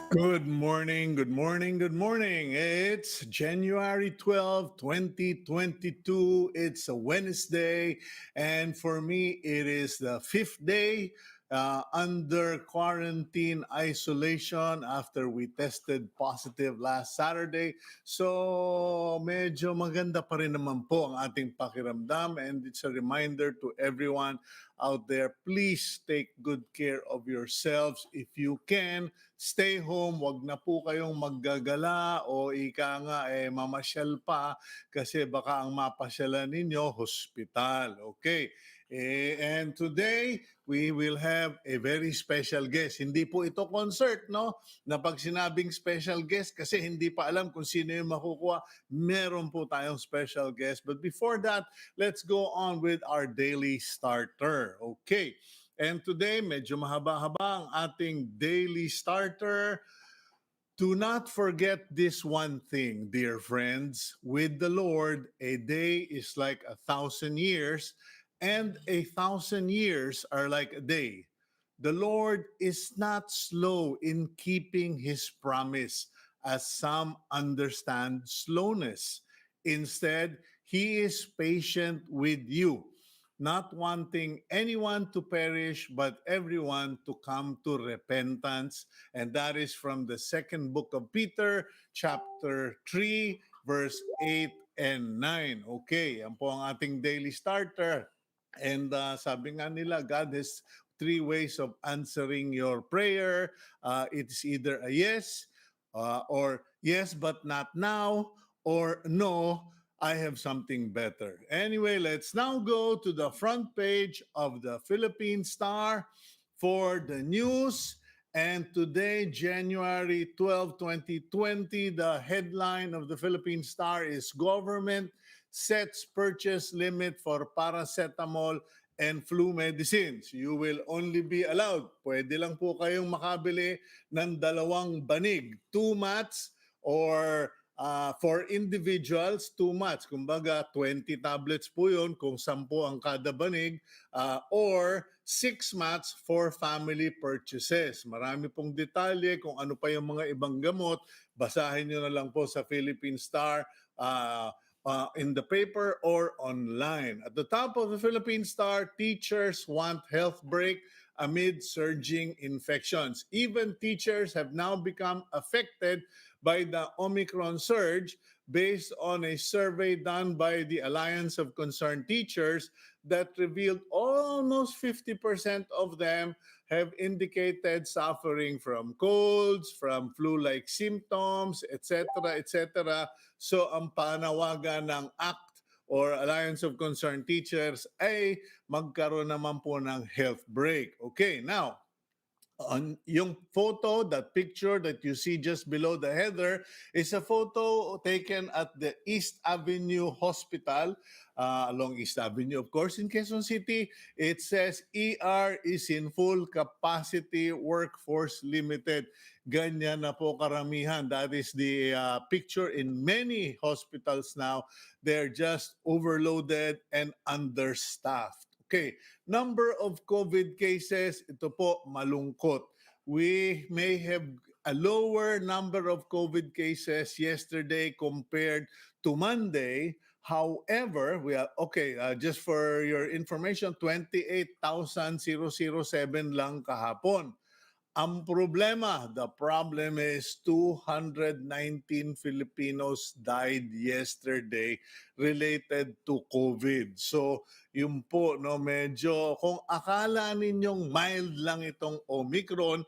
Good morning, good morning, good morning. It's January 12th, 2022. It's a Wednesday, and for me, it is the fifth day under quarantine isolation after we tested positive last Saturday. So, medyo maganda pa rin naman po ang ating pakiramdam, and it's a reminder to everyone out there, please take good care of yourselves if you can. Stay home, wag na po kayong maggagala o ika nga mamasyal pa kasi baka ang mapasyalan ninyo hospital. Okay. And today we will have a very special guest. Hindi po ito concert, no? Na pag sinabing special guest kasi hindi pa alam kung sino yung makukuha, meron po tayong special guest. But before that, let's go on with our daily starter. Okay. And today, medyo mahaba-haba ang ating daily starter. Do not forget this one thing, dear friends. With the Lord, a day is like 1,000 years, and 1,000 years are like a day. The Lord is not slow in keeping his promise, as some understand slowness. Instead, he is patient with you, not wanting anyone to perish, but everyone to come to repentance. And that is from the second book of Peter, chapter 3, verse 8 and 9. Okay, yan po ang ating daily starter. And sabi nga nila, God has three ways of answering your prayer. It's either a yes, or yes, but not now, or no, I have something better. Anyway, let's now go to the front page of the Philippine Star for the news. And today, January 12, 2020, the headline of the Philippine Star is Government Sets Purchase Limit for Paracetamol and Flu Medicines. You will only be allowed, pwede lang po kayong makabili ng dalawang banig, 2 mats or for individuals, 2 mats. Kumbaga, 20 tablets po yun kung 10 ang kada banig, or 6 mats for family purchases. Marami pong detalye kung ano pa yung mga ibang gamot. Basahin nyo na lang po sa Philippine Star in the paper or online. At the top of the Philippine Star, teachers want health break amid surging infections. Even teachers have now become affected by the Omicron surge based on a survey done by the Alliance of Concerned Teachers that revealed almost 50% of them have indicated suffering from colds, from flu-like symptoms, etc., etc. So ang panawagan ng ACT or Alliance of Concerned Teachers ay magkaroon naman po ng health break. Okay, now, on yung photo, that picture that you see just below the header is a photo taken at the East Avenue Hospital, along East Avenue, of course, in Quezon City. It says ER is in full capacity, workforce limited. Ganyan na po karamihan. That is the picture in many hospitals now. They're just overloaded and understaffed. Okay, number of COVID cases, ito po malungkot. We may have a lower number of COVID cases yesterday compared to Monday. However, we are okay, just for your information, 28,007 lang kahapon. Ang problema, the problem is 219 Filipinos died yesterday related to COVID. So, yun po, no, medyo, kung akala ninyong mild lang itong Omicron,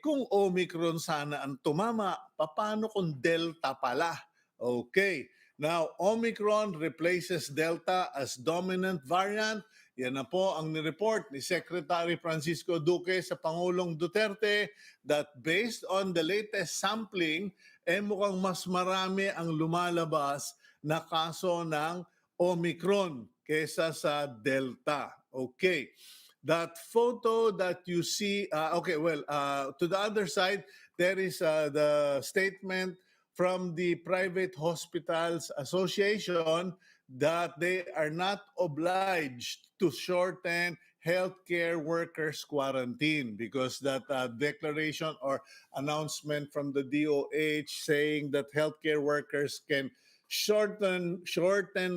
kung Omicron sana ang tumama, paano kung Delta pala? Okay. Now, Omicron replaces Delta as dominant variant. Yan na po ang nireport ni Secretary Francisco Duque sa Pangulong Duterte that based on the latest sampling, mukhang mas marami ang lumalabas na kaso ng Omicron kesa sa Delta. Okay. That photo that you see, to the other side, there is the statement from the Private Hospitals Association that they are not obliged to shorten healthcare workers quarantine, because that declaration or announcement from the DOH saying that healthcare workers can shorten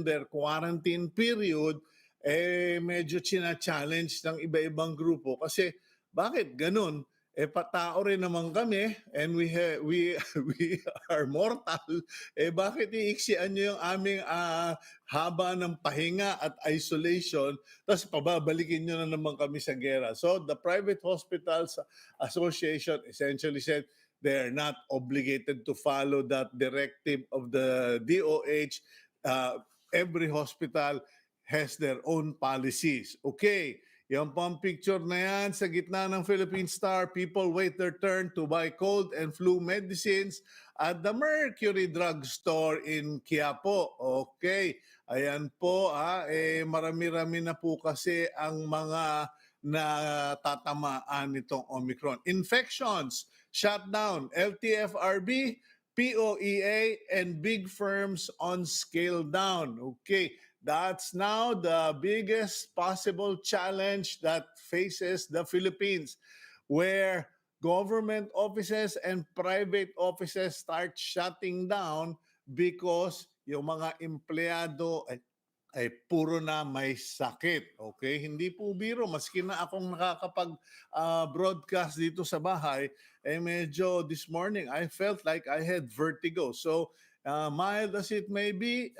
their quarantine period, medyo china-challenge ng iba-ibang grupo kasi bakit ganun? Patao rin naman kami, and we we are mortal. Bakit iiksian niyo yung aming haba ng pahinga at isolation, tapos pababalikin niyo na naman kami sa gera? So the Private Hospitals Association essentially said they are not obligated to follow that directive of the DOH. Every hospital has their own policies. Okay, yan po ang picture na yan sa gitna ng Philippine Star. People wait their turn to buy cold and flu medicines at the Mercury Drugstore in Quiapo. Okay, ayan po marami-rami na po kasi ang mga natatamaan nitong Omicron. Infections, shutdown, LTFRB, POEA, and big firms on scale down. Okay, that's now the biggest possible challenge that faces the Philippines, where government offices and private offices start shutting down because yung mga empleyado ay puro na may sakit. Okay? Hindi po biro. Maski na akong nakakapag-broadcast dito sa bahay, medyo this morning, I felt like I had vertigo. So, mild as it may be,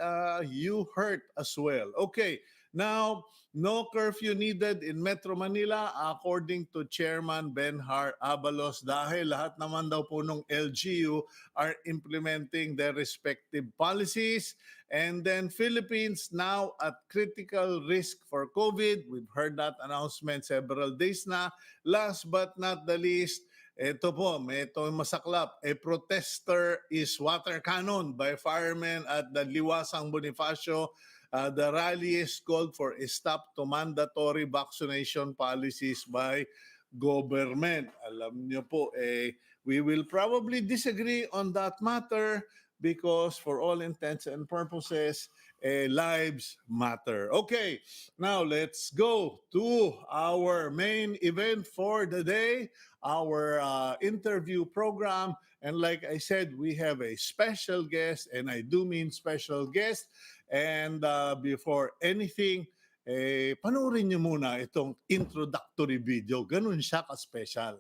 you hurt as well. Okay, now, no curfew needed in Metro Manila according to Chairman Benhar Abalos dahil lahat naman daw po ng LGU are implementing their respective policies. And then Philippines now at critical risk for COVID. We've heard that announcement several days na. Last but not the least, ito po, ito masaklap. A protester is water cannon by firemen at the Liwasang Bonifacio. The rally is called for a stop to mandatory vaccination policies by government. Alam niyo po, we will probably disagree on that matter because for all intents and purposes, lives matter. Okay, now let's go to our main event for the day, our interview program. And like I said, we have a special guest, and I do mean special guest. And before anything, panoorin niyo muna itong introductory video. Ganun siya ka-special.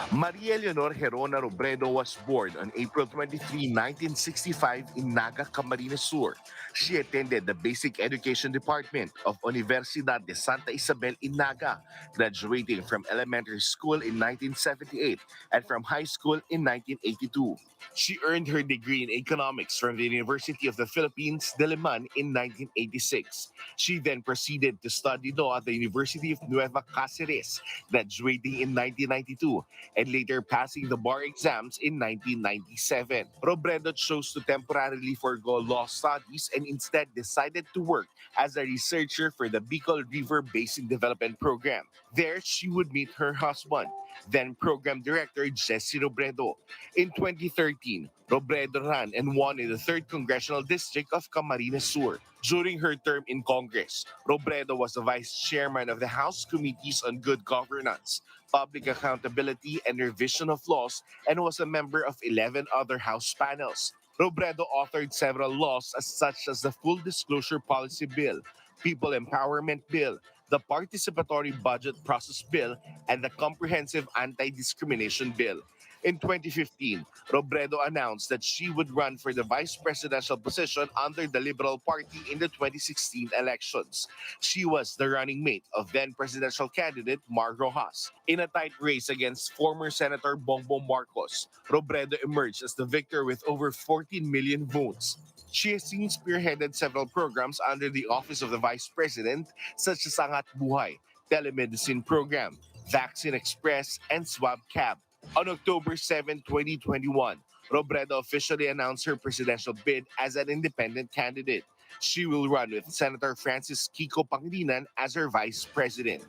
Maria Leonor Gerona Robredo was born on April 23, 1965 in Naga, Camarines Sur. She attended the Basic Education Department of Universidad de Santa Isabel in Naga, graduating from elementary school in 1978 and from high school in 1982. She earned her degree in economics from the University of the Philippines, Diliman, in 1986. She then proceeded to study law at the University of Nueva Cáceres, graduating in 1992 and later passing the bar exams in 1997. Robredo chose to temporarily forgo law studies and instead decided to work as a researcher for the Bicol River Basin Development Program. There, she would meet her husband, then Program Director Jesse Robredo. In 2013, Robredo ran and won in the 3rd Congressional District of Camarines Sur. During her term in Congress, Robredo was the Vice Chairman of the House Committees on Good Governance, Public Accountability, and Revision of Laws, and was a member of 11 other House panels. Robredo authored several laws such as the Full Disclosure Policy Bill, People Empowerment Bill, the Participatory Budget Process Bill, and the Comprehensive Anti-Discrimination Bill. In 2015, Robredo announced that she would run for the vice presidential position under the Liberal Party in the 2016 elections. She was the running mate of then presidential candidate Mar Rojas. In a tight race against former Senator Bongbong Marcos, Robredo emerged as the victor with over 14 million votes. She has since spearheaded several programs under the Office of the Vice President, such as Angat Buhay, Telemedicine Program, Vaccine Express, and Swab Cab. On October 7, 2021, Robredo officially announced her presidential bid as an independent candidate. She will run with Senator Francis Kiko Pangilinan as her vice president.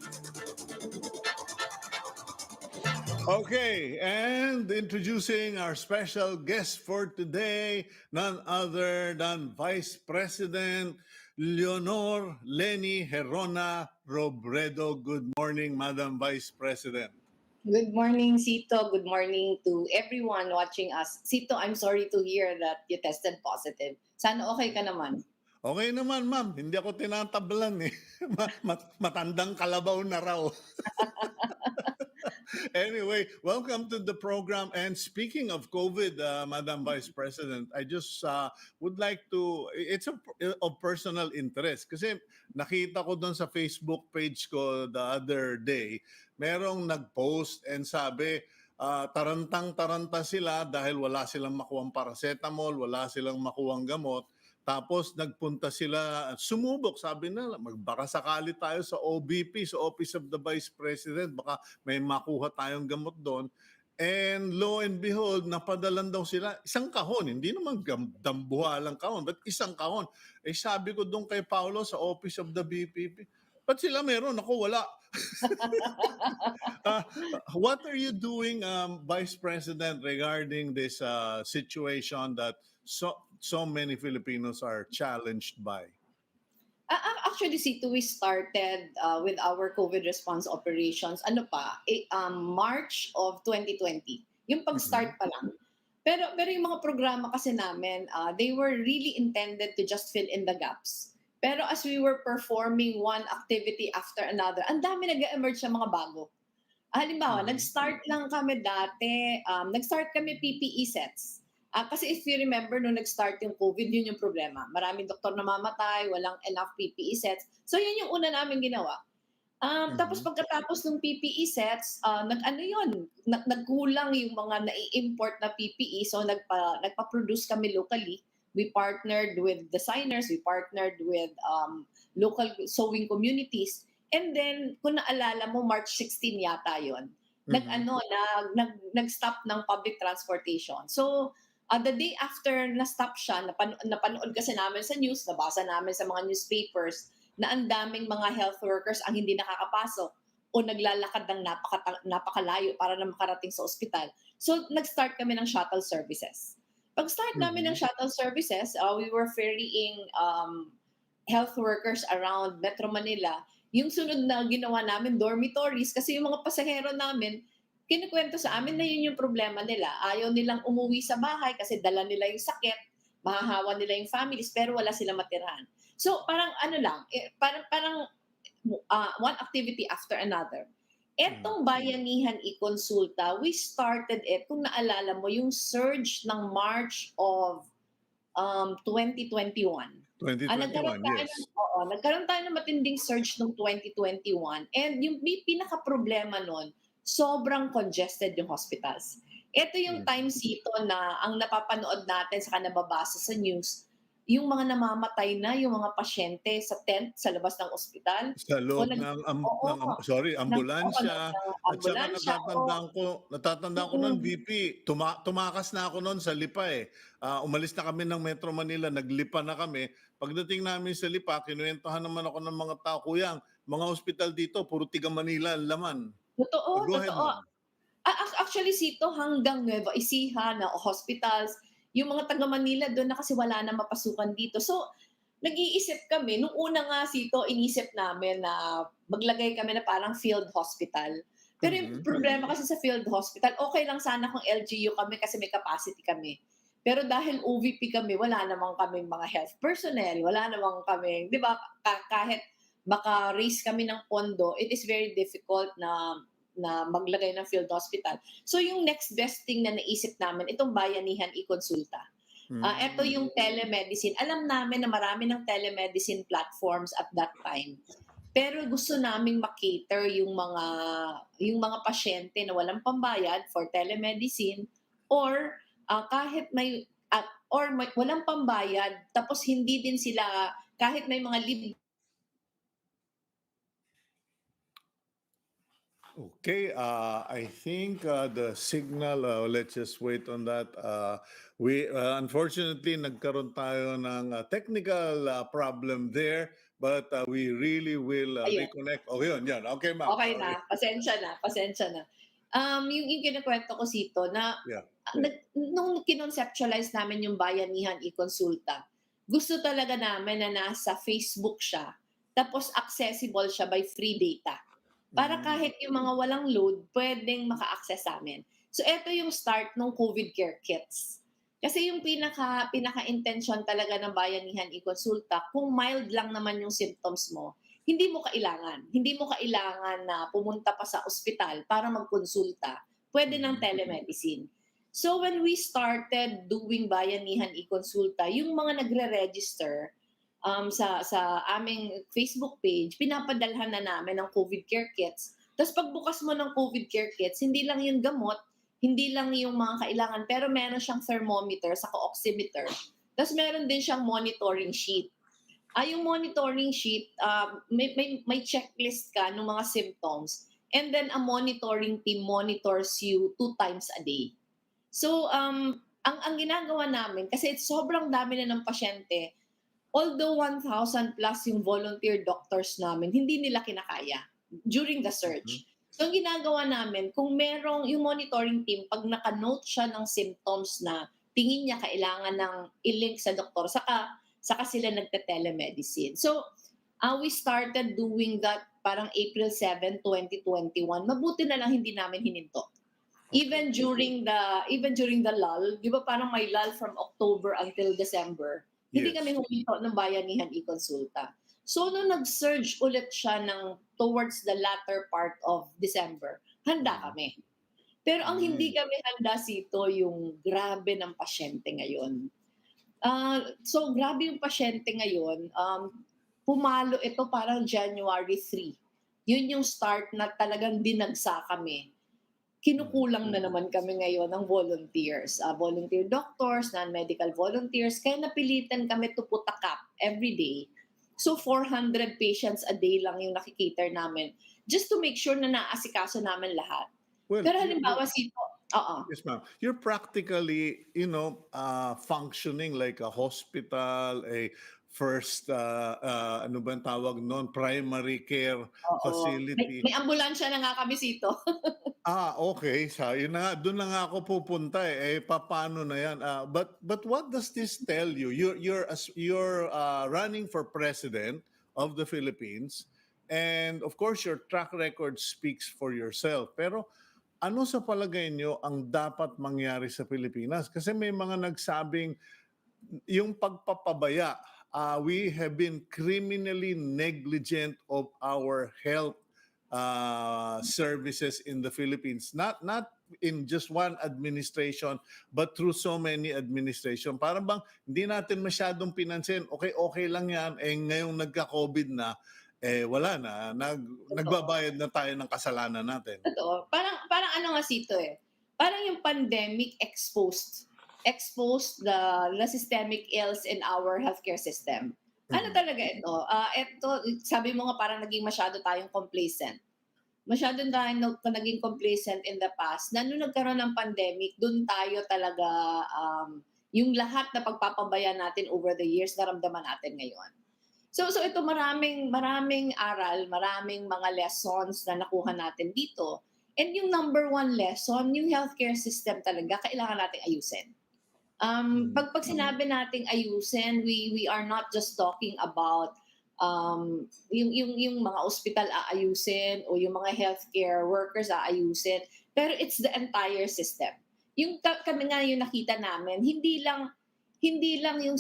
Okay, and introducing our special guest for today, none other than Vice President Leni Robredo. Good morning, Madam Vice President. Good morning, Cito. Good morning to everyone watching us. Cito, I'm sorry to hear that you tested positive. Sana okay ka naman. Okay naman, ma'am. Hindi ako tinatablan eh. Matandang kalabaw na raw. Anyway, welcome to the program. And speaking of COVID, Madam Vice President, I just would like to, it's of personal interest. Kasi nakita ko doon sa Facebook page ko the other day, merong nag-post and sabi, tarantang-taranta sila dahil wala silang makuwang paracetamol, wala silang makuwang gamot. Tapos nagpunta sila, sumubok, sabi na, baka sakali tayo sa OBP, sa Office of the Vice President, baka may makuha tayong gamot doon. And lo and behold, napadalan daw sila isang kahon, hindi naman dambuhalang kahon, but isang kahon. Eh sabi ko doon kay Paolo sa Office of the BPP, ba't sila meron? Ako wala. Uh, what are you doing, Vice President, regarding this situation that so many Filipinos are challenged by? Actually, Cito, we started with our COVID response operations, March of 2020. Yung pag-start pa lang. Pero yung mga programa kasi namin, they were really intended to just fill in the gaps. Pero as we were performing one activity after another, ang dami nag-emerge sa mga bago. Halimbawa, nag-start lang kami dati, nag-start kami PPE sets. Kasi if you remember, nung nag-start yung COVID, yun yung problema. Maraming doktor namamatay, walang enough PPE sets. So yun yung una namin ginawa. Tapos pagkatapos ng PPE sets, nagkulang yung mga nai-import na PPE. So nagpa-produce kami locally. We partnered with designers, we partnered with local sewing communities. And then, kung naalala mo, March 16 yata yun. Nag-stop ng public transportation. So, the day after na-stop siya, napanood kasi namin sa news, nabasa namin sa mga newspapers, na ang daming mga health workers ang hindi nakakapasok o naglalakad ng napakalayo para na makarating sa ospital. So, nag-start kami ng shuttle services. Pag-start namin ng shuttle services, we were ferrying health workers around Metro Manila. Yung sunod na ginawa namin, dormitories, kasi yung mga pasahero namin, kinikwento sa amin na yun yung problema nila. Ayaw nilang umuwi sa bahay kasi dala nila yung sakit, mahahawa nila yung families, pero wala silang matirahan. So parang parang one activity after another. Etong Bayanihan i-konsulta, we started it, kung naalala mo, yung surge ng March of 2021. 2021, yes. Nagkaroon tayo ng matinding surge noong 2021. And yung pinaka-problema nun, sobrang congested yung hospitals. Ito yung time, Cito, na ang napapanood natin sa nababasa sa news, yung mga namamatay na, yung mga pasyente sa tent, sa labas ng ospital. Sa loob ng ambulansya. At saka natatandaan ko nun, VP, tumakas na ako nun sa Lipa eh. Umalis na kami ng Metro Manila, naglipa na kami. Pagdating namin sa Lipa, kinuwentuhan naman ako ng mga tao, kuyang, mga ospital dito, puro tiga Manila ang laman. Totoo. Actually, Cito, hanggang Nueva Ecija na hospitals, yung mga taga Manila doon na kasi wala na mapasukan dito. So, nag-iisip kami, nung una nga, Cito, inisip namin na maglagay kami na parang field hospital. Pero yung problema kasi sa field hospital, okay lang sana kung LGU kami kasi may capacity kami. Pero dahil OVP kami, wala namang kami mga health personnel, wala namang kami, di ba, kahit maka-raise kami ng pondo, it is very difficult na maglagay ng field hospital. So yung next best thing na naisip namin, itong Bayanihan i-konsulta. Ito yung telemedicine. Alam namin na marami ng telemedicine platforms at that time. Pero gusto naming makater yung mga pasyente na walang pambayad for telemedicine or kahit walang pambayad tapos hindi din sila kahit may mga libre. Okay, I think the signal, let's just wait on that. We unfortunately nagkaroon tayo ng technical problem there, but we really will reconnect. Oh, yun. Okay, ma'am. Okay na, pasensya na. Yung kinukuwento ko Sito na, Yeah. nung kinonceptualize namin yung Bayanihan e-Konsulta, gusto talaga namin na nasa Facebook siya, tapos accessible siya by free data. Para Mm. kahit yung mga walang load, puwedeng maka-access sa'min. So eto yung start nung COVID care kits. Kasi yung pinaka-intensyon talaga ng Bayanihan e-Konsulta, kung mild lang naman yung symptoms mo, hindi mo kailangan na pumunta pa sa ospital para magkonsulta, puwede ng Mhm. telemedicine. So when we started doing Bayanihan e-Konsulta, yung mga nagre-register, sa aming Facebook page, pinapadalhan na namin ng COVID care kits. Tapos pagbukas mo ng COVID care kits, hindi lang yung gamot, hindi lang yung mga kailangan, pero meron siyang thermometer, saka oximeter. Tapos meron din siyang monitoring sheet. Yung monitoring sheet, may checklist ka ng mga symptoms, and then a monitoring team monitors you 2 times a day. So, ang ginagawa namin, kasi sobrang dami na ng pasyente, although 1,000 plus yung volunteer doctors namin, hindi nila kinakaya during the Mhm. search. So, ang ginagawa namin, kung merong yung monitoring team, pag naka-note siya ng symptoms na tingin niya kailangan ng i-link sa doktor, saka sila nagte-telemedicine. So, we started doing that parang April 7, 2021. Mabuti na lang hindi namin hininto. Okay. Even during the lull, 'di ba parang may lull from October until December, hindi kami Yes. huminto ng Bayanihan e-Konsulta. So nung nag-surge ulit siya towards the latter part of December, handa Mhm. kami. Pero ang hindi Mm. kami handa Sito, yung grabe ng pasyente ngayon. So grabe yung pasyente ngayon, pumalo ito parang January 3. Yun yung start na talagang dinagsa kami. Mhm. Kinukulang na naman kami ngayon ng volunteers, volunteer doctors, non-medical volunteers, kaya napilitan kami to put a cap every day. So 400 patients a day lang yung nakikater namin, just to make sure na naasikaso namin lahat. Well, Pero you're halimbawa Sito, oo, yes, ma'am. You're practically, functioning like a hospital, a first, ano ba ang tawag noon, primary care oo. May facility. may ambulansya na nga kami Sito. Okay. Yun na nga, doon na nga ako pupunta eh. Papaano na yan? But what does this tell you? You're running for president of the Philippines, and of course your track record speaks for yourself. Pero ano sa palagay nyo ang dapat mangyari sa Pilipinas? Kasi may mga nagsabing yung pagpapabaya, we have been criminally negligent of our health services in the Philippines. Not in just one administration, but through so many administration. Para bang hindi natin masyadong pinansin, okay, okay lang yan, eh ngayong nagka-COVID na, wala na, Totoo. nagbabayad na tayo ng kasalanan natin. Totoo. Parang parang ano nga Sito, parang yung pandemic exposed the systemic ills in our healthcare system. Ano Mhm. talaga ito, sabi mo nga parang naging masyado tayong complacent. Masyado tayong naging complacent in the past, na nung nagkaroon ng pandemic, dun tayo talaga, yung lahat na pagpapabaya natin over the years, naramdaman natin ngayon. So ito, maraming maraming aral, maraming mga lessons na nakuha natin dito. And yung number one lesson, yung healthcare system talaga kailangan nating ayusin. Mhm. Pag sinabi nating ayusin, we are not just talking about yung mga ospital aayusin o yung mga healthcare workers aayusin, pero it's the entire system. Yung kami nga yung nakita namin, hindi lang yung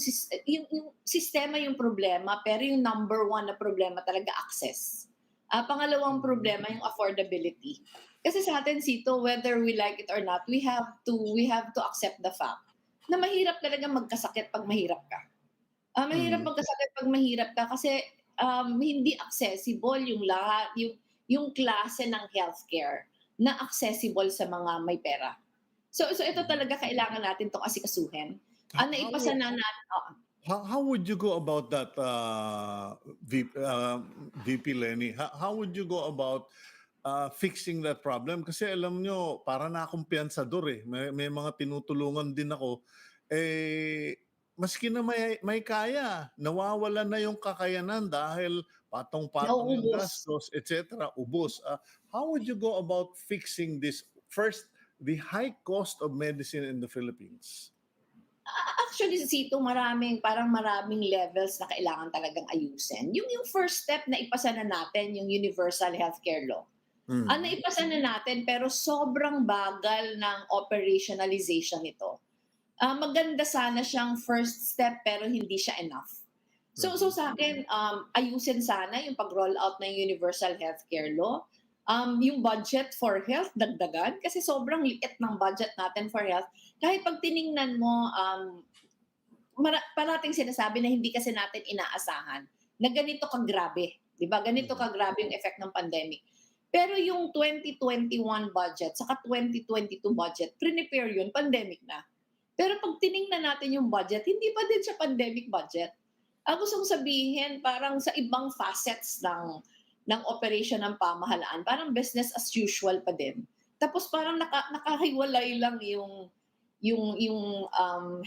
sistema yung problema, pero yung number one na problema talaga access. Pangalawang Mhm. problema yung affordability. Kasi sa atin Sito, whether we like it or not, we have to accept the fact na mahirap talaga magkasakit pag mahirap ka. Mahirap Mhm. magkasakit pag mahirap ka kasi, hindi accessible yung lahat yung klase ng healthcare na accessible sa mga may pera. So ito Mhm. talaga kailangan natin 'tong asikasuhin. How, Naipasa how na natin, oo. how would you go about that, VP Lenny? How would you go about fixing that problem? Kasi alam nyo, para na akong piyansador eh. May mga tinutulungan din ako. Eh, maski na may kaya, nawawala na yung kakayanan dahil patong-patong yung Nauubos. gastos, etc. Ubos. How would you go about fixing this First, the high cost of medicine in the Philippines. Actually, Sito, parang maraming levels na kailangan talagang ayusin. Yung first step na ipasa na natin, yung universal healthcare law. Mm. Naipasa na natin pero sobrang bagal ng operationalization nito. Maganda sana siyang first step pero hindi siya enough. So sa akin, ayusin sana yung pag-roll out ng universal healthcare law. Yung budget for health, dagdagan. Kasi sobrang liit ng budget natin for health. Kahit pag tiningnan mo, parating sinasabi na hindi kasi natin inaasahan na ganito kagrabe. Di ba? Ganito Mhm. kagrabe yung effect ng pandemic. Pero yung 2021 budget saka 2022 budget, prepare yun, pandemic na. Pero pag tiningnan natin yung budget, hindi pa din siya pandemic budget. Ang gusto kong sabihin, parang sa ibang facets ng operation ng pamahalaan, parang business as usual pa din. Tapos parang nakahiwalay lang yung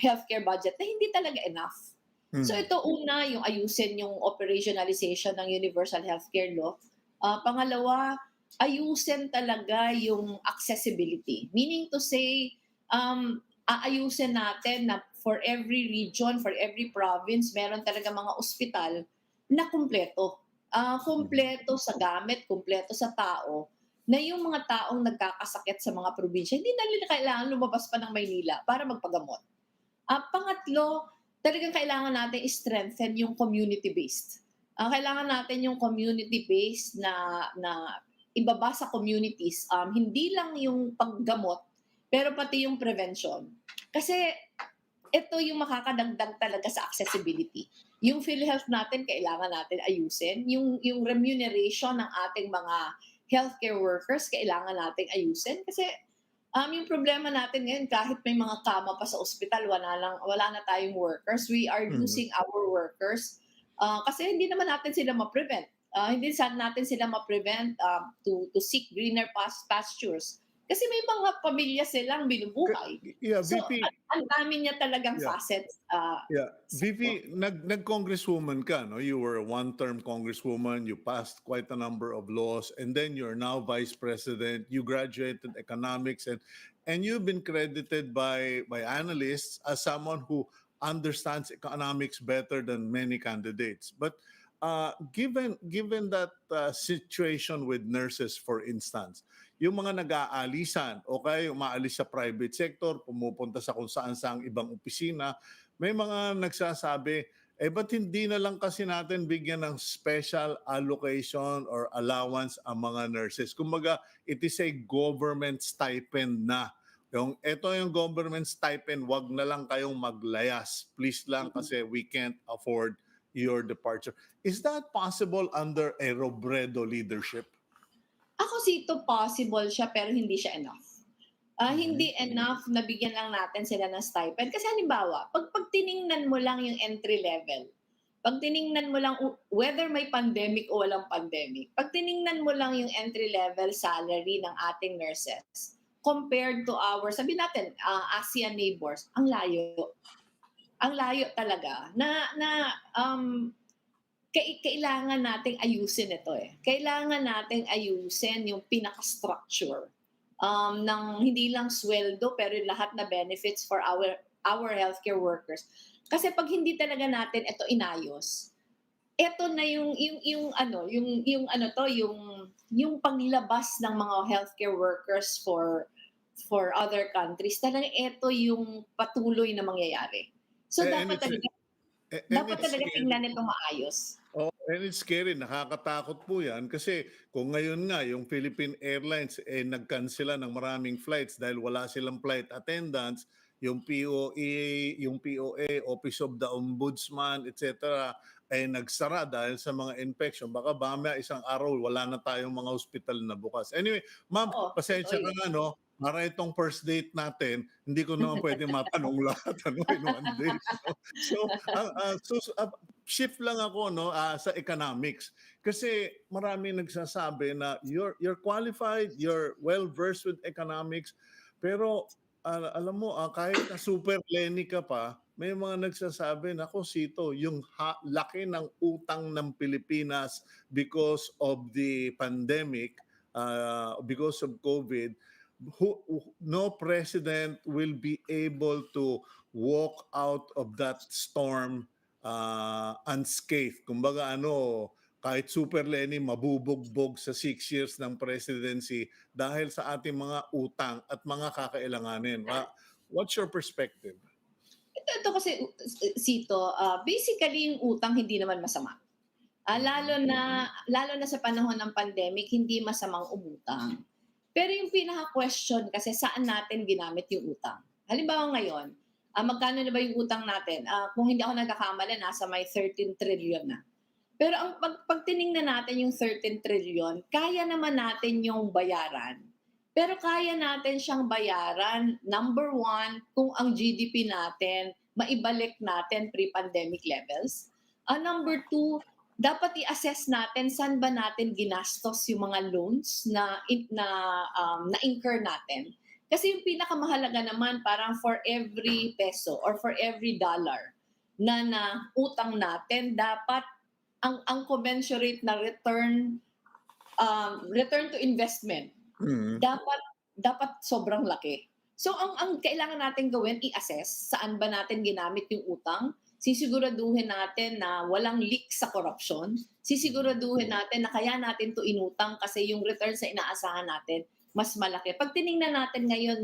healthcare budget na hindi talaga enough. So Mm. ito una, yung ayusin yung operationalization ng universal healthcare law. Pangalawa, ayusin talaga yung accessibility. Meaning to say, aayusin natin na for every region, for every province, meron talaga mga ospital na kumpleto. Kumpleto sa gamit, kumpleto sa tao, na yung mga taong nagkakasakit sa mga probinsya, hindi na nila kailangan lumabas pa ng Maynila para magpagamot. Pangatlo, talagang kailangan natin i-strengthen yung community-based. Kailangan natin yung community-based na ibaba sa communities, hindi lang yung paggamot, pero pati yung prevention. Kasi ito yung makakadagdag talaga sa accessibility. Yung PhilHealth natin, kailangan natin ayusin. Yung remuneration ng ating mga healthcare workers, kailangan natin ayusin. Kasi yung problema natin ngayon, kahit may mga kama pa sa ospital, wala na tayong workers. We are Mm. losing our workers kasi hindi naman natin sila ma-prevent. Hindi natin sila ma-prevent to seek greener pastures. Kasi may mga pamilya silang binubuhay. Yeah, So, VP. ang dami niya talagang Yeah. facets. Yeah, Sa VP, nag-congresswoman ka, no? You were a one-term congresswoman. You passed quite a number of laws, and then you're now vice president. You graduated economics, and you've been credited by analysts as someone who understands economics better than many candidates. But given that situation with nurses, for instance, yung mga nag-aalisan o kaya umaalis sa private sector, pumupunta sa kung saan saang ibang opisina, may mga nagsasabi, ba't hindi na lang kasi natin bigyan ng special allocation or allowance ang mga nurses? Kumbaga, it is a government stipend na. Ito yung government stipend, wag na lang kayong maglayas. Please lang kasi we can't afford your departure. Is that possible under a Robredo leadership? Ako sito possible siya pero hindi siya enough. Hindi Mhm. enough na bigyan lang natin sila ng stipend. Kasi halimbawa, pag tiningnan mo lang yung entry level, pag tiningnan mo lang whether may pandemic o walang pandemic, pag tiningnan mo lang yung entry level salary ng ating nurses compared to our, sabi natin, ASEAN neighbors, ang layo. Ang layo talaga um, kailangan nating ayusin ito eh. Kailangan nating ayusin yung pinaka-structure ng hindi lang sweldo pero yung lahat na benefits for our healthcare workers. Kasi pag hindi talaga natin ito inayos, ito na yung paglabas ng mga healthcare workers for other countries. Talagang ito yung patuloy na mangyayari. So And it's and dapat it's talaga scary. tingnan itong maayos. Oh, and it's scary, nakakatakot po 'yan kasi kung ngayon nga yung Philippine Airlines nagkansela ng maraming flights dahil wala silang flight attendants, yung POA, Office of the Ombudsman, etc. ay nagsara dahil sa mga infection. Baka mamaya isang araw wala na tayong mga ospital na bukas. Anyway, ma'am, Oo, totoo pasensya ka yun. na, no? Para itong first date natin, hindi ko naman pwede matanong lahat ano, in one day. Shift lang ako, no, sa economics. Kasi marami nagsasabi na you're qualified, you're well versed with economics, pero alam mo, kahit na super Leni ka pa, may mga nagsasabi, nako Sito, yung laki ng utang ng Pilipinas because of the pandemic, because of COVID, no president will be able to walk out of that storm unscathed. Kumbaga kahit Super Leni mabubugbog sa 6 years ng presidency dahil sa ating mga utang at mga kakailanganin. What's your perspective? Ito kasi, Sito, basically yung utang hindi naman masama. Lalo na sa panahon ng pandemic, hindi masamang umutang. Pero yung pinaka-question kasi saan natin ginamit yung utang. Halimbawa ngayon, magkano na ba yung utang natin? Kung hindi ako nagkakamali, nasa may 13 trillion na. Pero pag tiningnan natin yung 13 trillion, kaya naman natin yung bayaran. Pero kaya natin siyang bayaran, number one, kung ang GDP natin, maibalik natin pre-pandemic levels. Number two, dapat i-assess natin saan ba natin ginastos yung mga loans na-incur natin. Kasi yung pinakamahalaga naman, parang for every peso or for every dollar na utang natin, dapat ang commensurate na return to investment dapat sobrang laki. So ang kailangan natin gawin, i-assess saan ba natin ginamit yung utang, sisiguraduhin natin na walang leak sa corruption, sisiguraduhin natin na kaya natin to inutang kasi yung return sa inaasahan natin mas malaki. Pag tiningnan natin ngayon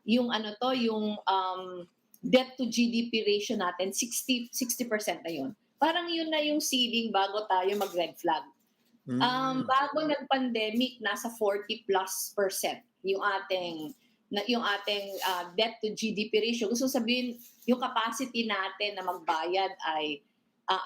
yung debt to GDP ratio natin, 60% na yun. Parang yun na yung ceiling bago tayo mag-red flag. Bago nag-pandemic, nasa 40+% yung ating debt to GDP ratio. Gusto sabihin, yung capacity natin na magbayad ay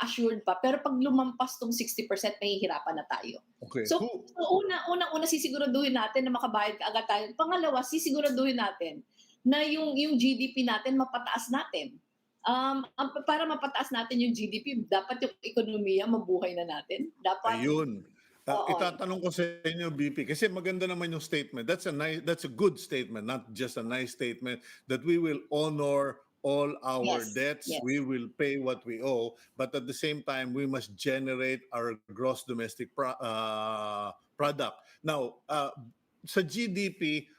assured pa. Pero pag lumampas tong 60%, mahihirapan na tayo. Okay. So unang-una sisiguraduhin natin na makabayad ka agad tayo. Pangalawa, sisiguraduhin natin na yung GDP natin mapataas natin. Para mapataas natin yung GDP, dapat yung ekonomiya mabuhay na natin. Dapat Ayun. Itatanong ko sa inyo, BP, kasi maganda naman yung statement. That's a good statement, not just a nice statement, that we will honor all our debts, we will pay what we owe, but at the same time, we must generate our gross domestic product. Now, sa GDP,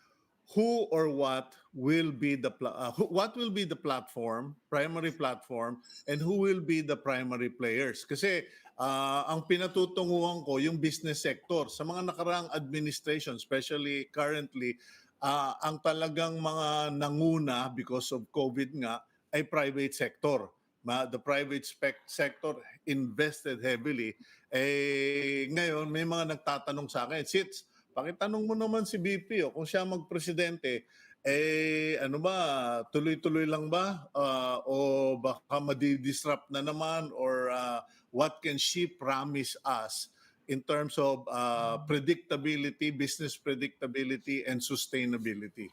who or what will be the platform, primary platform, and who will be the primary players? Kasi ang pinatutunguhan ko yung business sector sa mga nakaraang administration, especially currently, ang talagang mga nanguna because of COVID nga ay private sector. The private sector invested heavily. Ngayon may mga nagtatanong sa akin, Sits, pakitanong mo naman si BP kung siya magpresidente, ano ba, tuloy-tuloy lang ba? O baka madi-disrupt na naman? Or what can she promise us in terms of predictability, business predictability, and sustainability?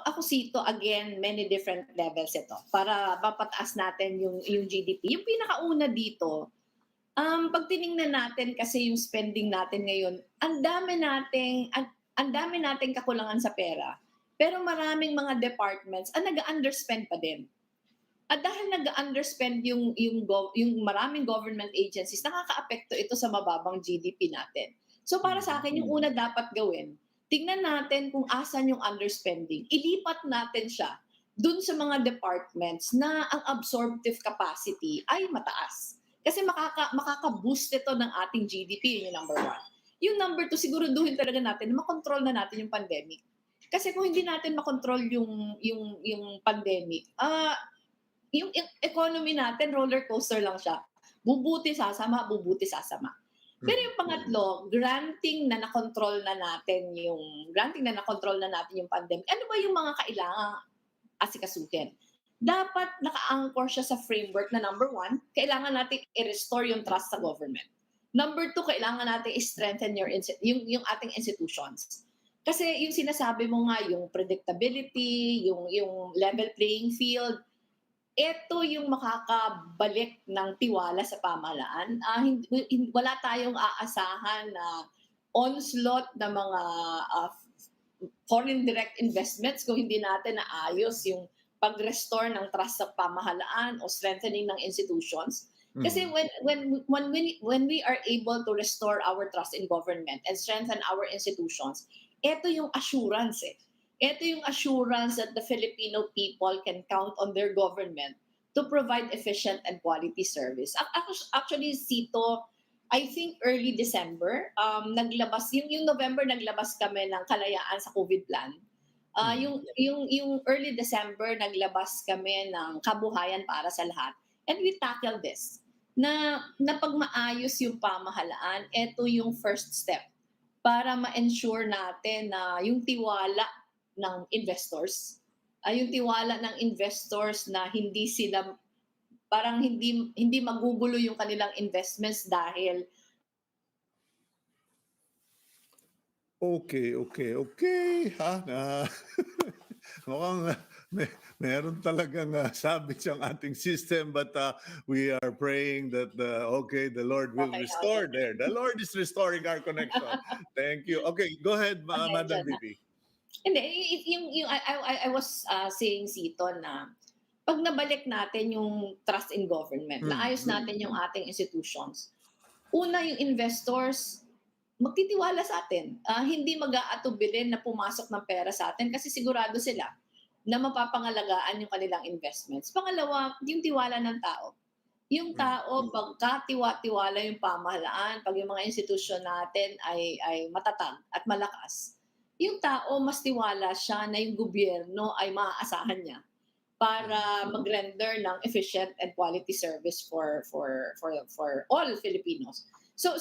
Ako Sito, again, many different levels ito para mapataas natin yung GDP. Yung pinakauna dito, pag tiningnan natin kasi yung spending natin ngayon, ang dami nating kakulangan sa pera. Pero maraming mga departments ang nag-underspend pa din. At dahil nag-underspend yung maraming government agencies, nakakaapekto ito sa mababang GDP natin. So para sa akin, yung una dapat gawin, tingnan natin kung asan yung underspending. Ilipat natin siya dun sa mga departments na ang absorptive capacity ay mataas. Kasi makaka-boost ito ng ating GDP, yun yung number one. Yung number two, siguraduhin talaga natin na makontrol na natin yung pandemic. Kasi kung hindi natin makontrol yung pandemic, yung economy natin, roller coaster lang siya. Bubuti sasama. Pero yung pangatlo, granting na nakontrol na natin yung pandemic. Ano ba yung mga kailangang asikasuhin? Dapat naka-anchor siya sa framework na number one, kailangan natin i-restore yung trust sa government. Number two, kailangan natin i-strengthen yung ating institutions. Kasi yung sinasabi mo nga, yung predictability, yung level playing field, ito yung makakabalik ng tiwala sa pamahalaan. Wala tayong aasahan na onslaught na mga foreign direct investments kung hindi natin naayos yung pag-restore ng trust sa pamahalaan o strengthening ng institutions. Kasi when we are able to restore our trust in government and strengthen our institutions, ito yung assurance eh. Ito yung assurance that the Filipino people can count on their government to provide efficient and quality service. Actually, Sito, I think early December, naglabas, yung November naglabas kami ng kalayaan sa COVID plan. Mm. Yung early December naglabas kami ng kabuhayan para sa lahat. And we tackle this na pag maayos yung pamahalaan, ito yung first step para ma-ensure natin na yung tiwala ng investors, ay yung tiwala ng investors na hindi sila parang hindi magugulo yung kanilang investments dahil Okay, okay, okay, ha, na mukhang meron talagang sabit ang ating system, but we are praying that okay, the Lord will okay, restore there. The Lord is restoring our connection. Thank you. Okay, go ahead, Madam pasensya na. VP. Hindi, yung I was saying Sito na pag nabalik natin yung trust in government, Mm, naayos mm. natin yung ating institutions, una yung investors magtitiwala sa atin. Hindi mag-aatubilin na pumasok ng pera sa atin kasi sigurado sila na mapapangalagaan yung kanilang investments. Pangalawa, yung tiwala ng tao. Yung Mm. tao, pagkatiwa-tiwala yung pamahalaan, pag yung mga institusyon natin ay matatag at malakas, yung tao mas tiwala siya na yung gobyerno ay maaasahan niya Mm. para mag-render ng efficient and quality service for all Filipinos. So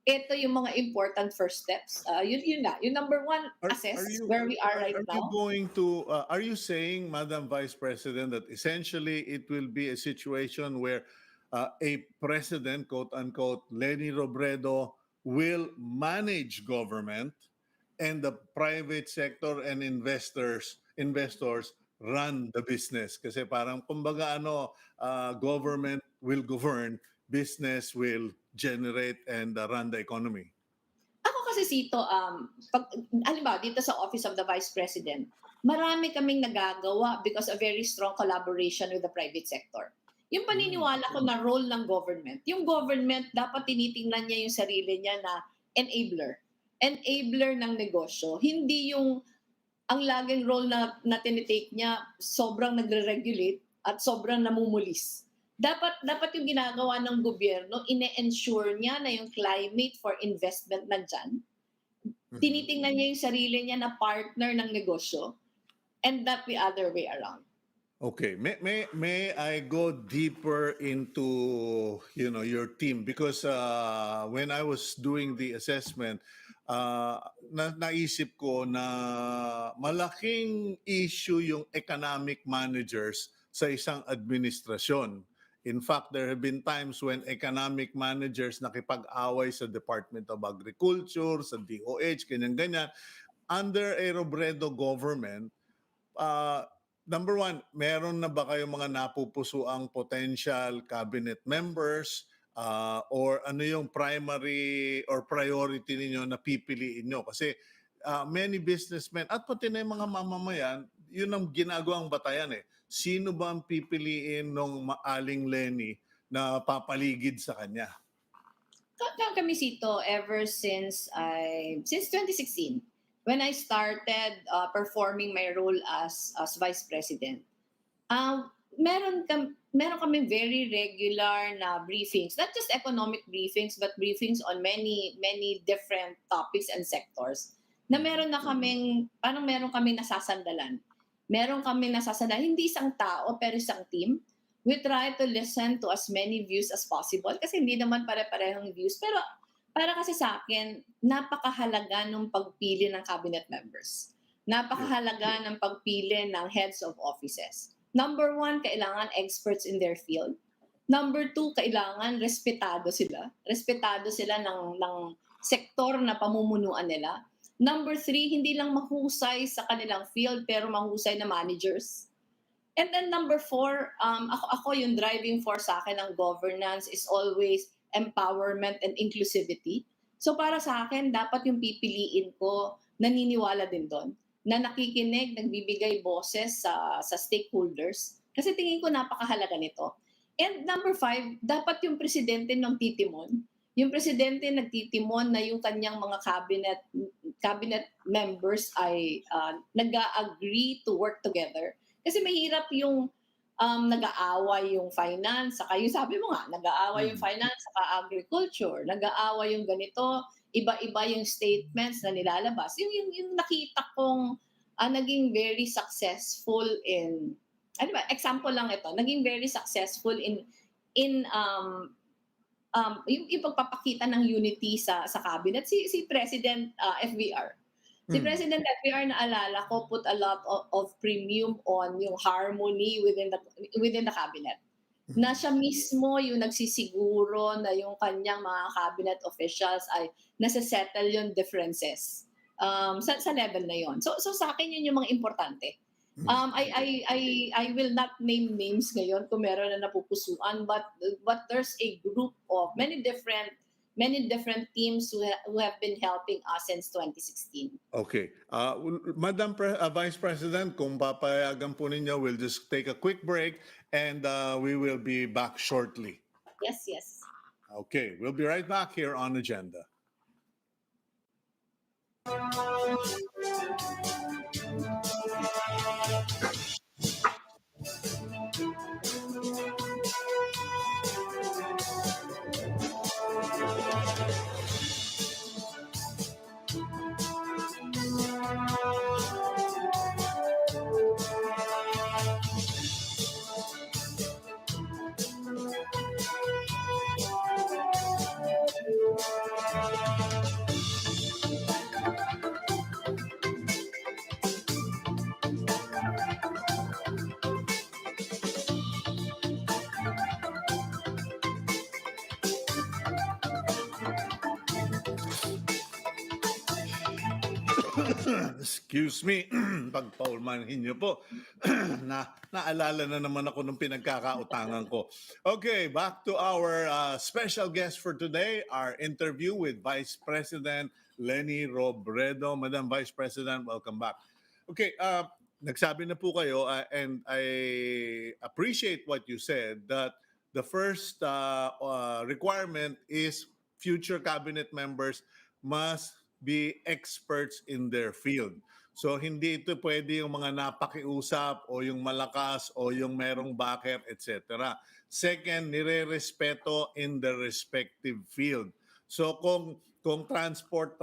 ito yung mga important first steps. Yun nga. Yung number one, Are assess you where we are right are you now. going to are you saying, Madam Vice President, that essentially it will be a situation where a president, quote unquote, Leni Robredo, will manage government and the private sector and investors run the business? Kasi parang kumbaga government will govern, business will generate and run the economy. Ako kasi Sito, halimbawa dito sa Office of the Vice President, marami kaming nagagawa because of very strong collaboration with the private sector. Yung Mm. paniniwala ko na role ng government, yung government dapat tinitingnan niya yung sarili niya na enabler. Enabler ng negosyo. Hindi yung ang laging role na tinitake niya, sobrang nagre-regulate at sobrang namumulis. Dapat yung ginagawa ng gobyerno, ine-ensure niya na yung climate for investment nandyan. Mhm. Tinitingnan niya yung sarili niya na partner ng negosyo and not the other way around. Okay, may I go deeper into your team, because when I was doing the assessment, naisip ko na malaking issue yung economic managers sa isang administrasyon. In fact, there have been times when economic managers nakipag-away sa Department of Agriculture, sa DOH, ganyan-ganyan. Under a Robredo government, uh, number one, meron na ba kayong mga napupusuang potential cabinet members, or ano yung primary or priority ninyo na pipiliin nyo? Kasi many businessmen at pati na yung mga mamamayan, yun ang ginagawang batayan eh. Sino ba ang pipiliin ng Aling Leni na papaligid sa kanya? Kami Sito, ever since 2016, when I started performing my role as Vice President, meron kami very regular na briefings, not just economic briefings, but briefings on many different topics and sectors. Na meron kaming nasasandalan. Meron kaming nasasandalan, hindi isang tao, pero isang team. We try to listen to as many views as possible kasi hindi naman pare-parehong views. Pero para kasi sa akin, napakahalaga ng pagpili ng cabinet members. Napakahalaga ng pagpili ng heads of offices. Number one, kailangan experts in their field. Number two, kailangan respetado sila. Respetado sila ng sektor na pamumunuan nila. Number three, hindi lang mahusay sa kanilang field pero mahusay na managers. And then number four, ako yung driving force sa akin ng governance is always empowerment and inclusivity. So para sa akin, dapat yung pipiliin ko, naniniwala din doon, na nakikinig, nagbibigay boses sa stakeholders. Kasi tingin ko napakahalaga nito. And number five, dapat yung presidente ng titimon, yung presidente nagtitimon na yung kanyang mga cabinet members ay nag-agree to work together. Kasi mahirap yung nag-aaway yung finance, saka yung sabi mo nga, nag-aaway yung Mm. finance, saka agriculture, nag-aaway yung ganito, iba-iba yung statements na nilalabas. Yung nakita kong naging very successful in, ano ba, example lang ito, naging very successful in yung pagpapakita ng unity sa cabinet si President FVR. Si Mm. President FVR naalala ko put a lot of premium on yung harmony within the cabinet. Na siya mismo yung nagsisiguro na yung kanyang mga cabinet officials ay nasa-settle yung differences sa level na yon. So sa akin yun yung mga importante. I will not name names ngayon kung meron na napupusuan, but there's a group of many different teams who have been helping us since 2016. Okay. Madam Vice President, kung papayagan po ninyo, we'll just take a quick break and we will be back shortly. Yes, yes. Okay, we'll be right back here on Agenda. Excuse me, pagpaulmanhin niyo po. Naalala na naman ako ng pinagkakautangan ko. Okay, back to our special guest for today, our interview with Vice President Leni Robredo. Madam Vice President, welcome back. Okay, nagsabi na po kayo and I appreciate what you said that the first requirement is future cabinet members must be experts in their field. So hindi ito pwede yung mga napakiusap o yung malakas o yung merong backer, etc. Second, nire-respeto in the respective field. So kung transport,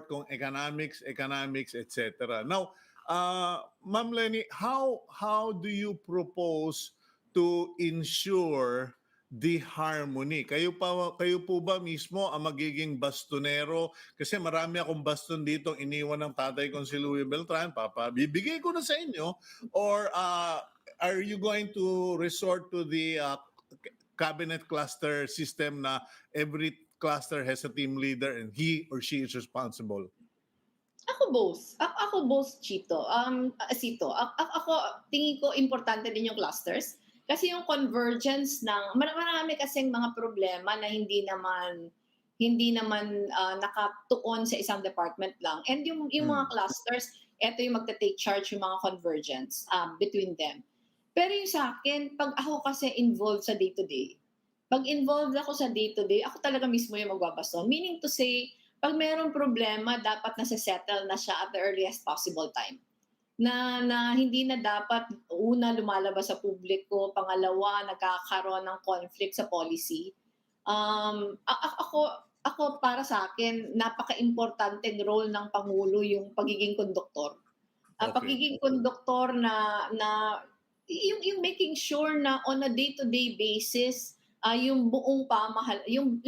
kung economics, etc. Now, Ma'am Leni, how do you propose to ensure the harmony? Kayo po ba mismo ang magiging bastonero? Kasi marami akong baston dito iniwan ng tatay kong si Louis Beltran, bibigay ko na sa inyo, or are you going to resort to the cabinet cluster system na every cluster has a team leader and he or she is responsible? Ako both, Chito. Sito. Ako, tingin ko importante din yung clusters. Kasi yung convergence ng marami kasing mga problema na hindi naman nakatuon sa isang department lang. And yung mga clusters, eto yung magta-take charge yung mga convergence between them. Pero yung sa akin, pag ako kasi involved sa day-to-day, pag involved ako sa day-to-day, ako talaga mismo yung magbabaston. Meaning to say, pag mayroong problema, dapat nasa-settle na siya at the earliest possible time. Na hindi na dapat una lumalabas sa publiko, pangalawa nagkakaroon ng conflict sa policy. Ako para sa akin napaka-importanteng role ng pangulo yung pagiging konduktor. Okay. Pagiging konduktor na yung making sure na on a day-to-day basis yung buong yung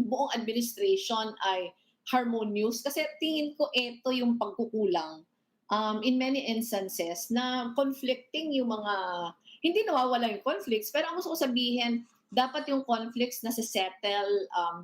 buong administration ay harmonious, kasi tingin ko ito yung pagkukulang in many instances na conflicting yung mga, hindi nawawala yung conflicts, pero ang gusto ko sabihin, dapat yung conflicts na settle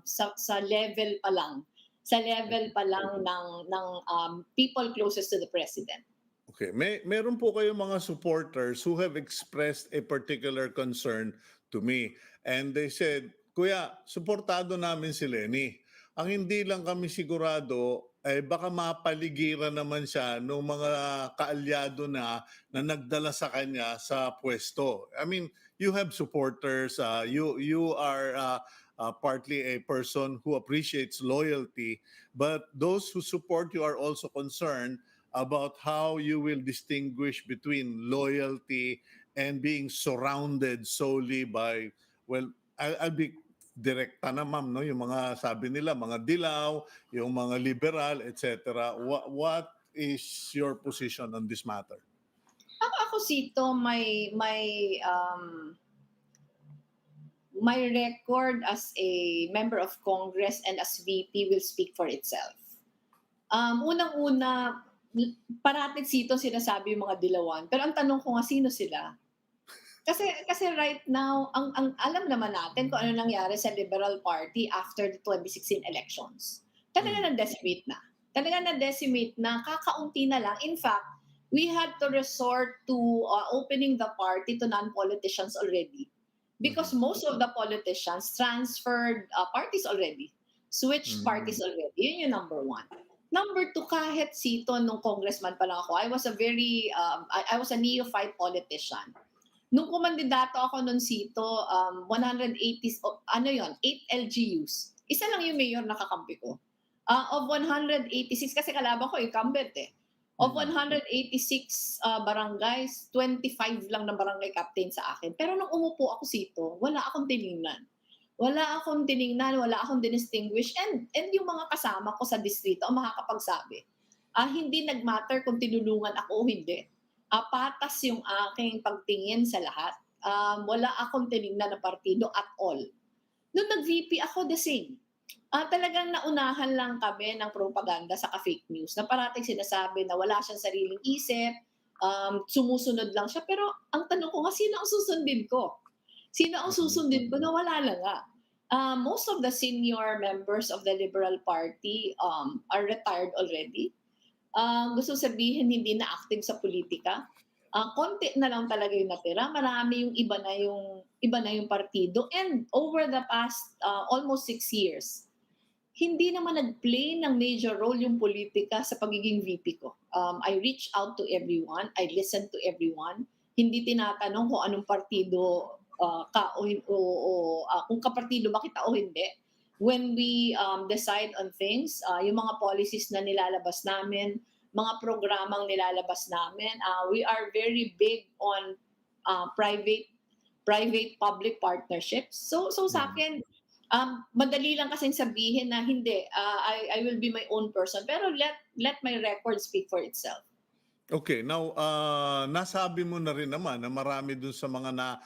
sa level pa lang. Sa level pa lang ng people closest to the president. Okay. Meron po kayo mga supporters who have expressed a particular concern to me. And they said, Kuya, suportado namin si Leni. Ang hindi lang kami sigurado ay baka mapaligiran naman siya ng mga kaalyado na nagdala sa kanya sa pwesto. I mean, you have supporters, you are partly a person who appreciates loyalty, but those who support you are also concerned about how you will distinguish between loyalty and being surrounded solely by, well, I'll be direkta na ma'am, no? Yung mga sabi nila, mga dilaw, yung mga liberal, etc. What is your position on this matter? Ako Sito, my record as a member of Congress and as VP will speak for itself. Unang-una, parating Sito sinasabi yung mga dilawan. Pero ang tanong ko nga, sino sila? Kasi right now, ang alam naman natin kung ano nangyari sa Liberal Party after the 2016 elections. Talaga na-decimate na. Talaga na-decimate na, kakaunti na lang. In fact, we had to resort to opening the party to non-politicians already. Because most of the politicians transferred parties already. Switched parties already. Yun yung number one. Number two, kahit Sito nung congressman pa lang ako, I was I was a neophyte politician. Nung kumandidato ako nun Sito, 180, 8 LGUs. Isa lang yung mayor nakakampi ko. Of 186, kasi kalaban ko incumbent eh. Of 186 barangays, 25 lang ng barangay captain sa akin. Pero nung umupo ako Sito, wala akong tiningnan. Wala akong dinistinguish. And yung mga kasama ko sa distrito ang makakapagsabi. Hindi nag-matter kung tinulungan ako o hindi. Patas yung aking pagtingin sa lahat. Wala akong tiningnan na partido at all. Nung nag-VP ako, the same. Talagang naunahan lang kami ng propaganda sa fake news na parating sinasabi na wala siyang sariling isip, sumusunod lang siya. Pero ang tanong ko nga, sino ang susundin ko? Sino ang susundin ko na wala lang nga? Most of the senior members of the Liberal Party are retired already. Gusto sabihin hindi na active sa politika. Konti na lang talaga yung natira. Marami yung iba na yung partido. And over the past almost 6 years, hindi naman nag-play ng major role yung politika sa pagiging VP ko. I reach out to everyone. I listen to everyone. Hindi tinatanong kung anong partido ka o kung kapartido ba kita o hindi. When we decide on things, yung mga policies na nilalabas namin, mga programang nilalabas namin, we are very big on private-public partnerships. So sa akin, madali lang kasing sabihin na hindi, I will be my own person. Pero let my record speak for itself. Okay, now nasabi mo na rin naman na marami dun sa mga na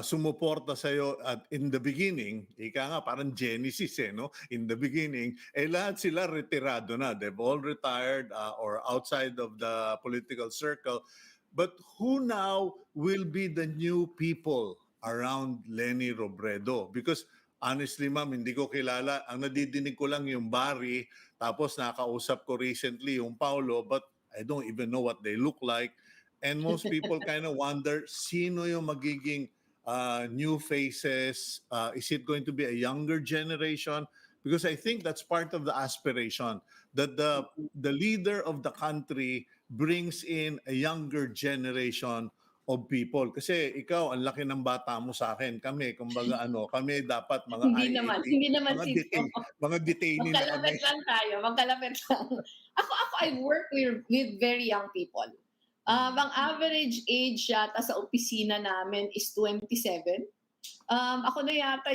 sumuporta sa iyo at in the beginning, ika nga parang Genesis no? In the beginning, lahat sila retirado na. They've all retired or outside of the political circle. But who now will be the new people around Leni Robredo? Because honestly, ma'am, hindi ko kilala. Ang nadidinig ko lang yung Barry, tapos nakausap ko recently yung Paulo, but I don't even know what they look like. And most people kind of wonder, sino yung magiging new faces? Is it going to be a younger generation? Because I think that's part of the aspiration, that the leader of the country brings in a younger generation of people. Kasi ikaw, ang laki ng bata mo sa akin. Kami, kumbaga kami dapat mga Hindi naman mga Sito. mga detainee na kami. Magkalapit lang tayo, magkalapit lang. Ako, I work with very young people. Ang average age yata sa opisina namin is 27. Ako na yata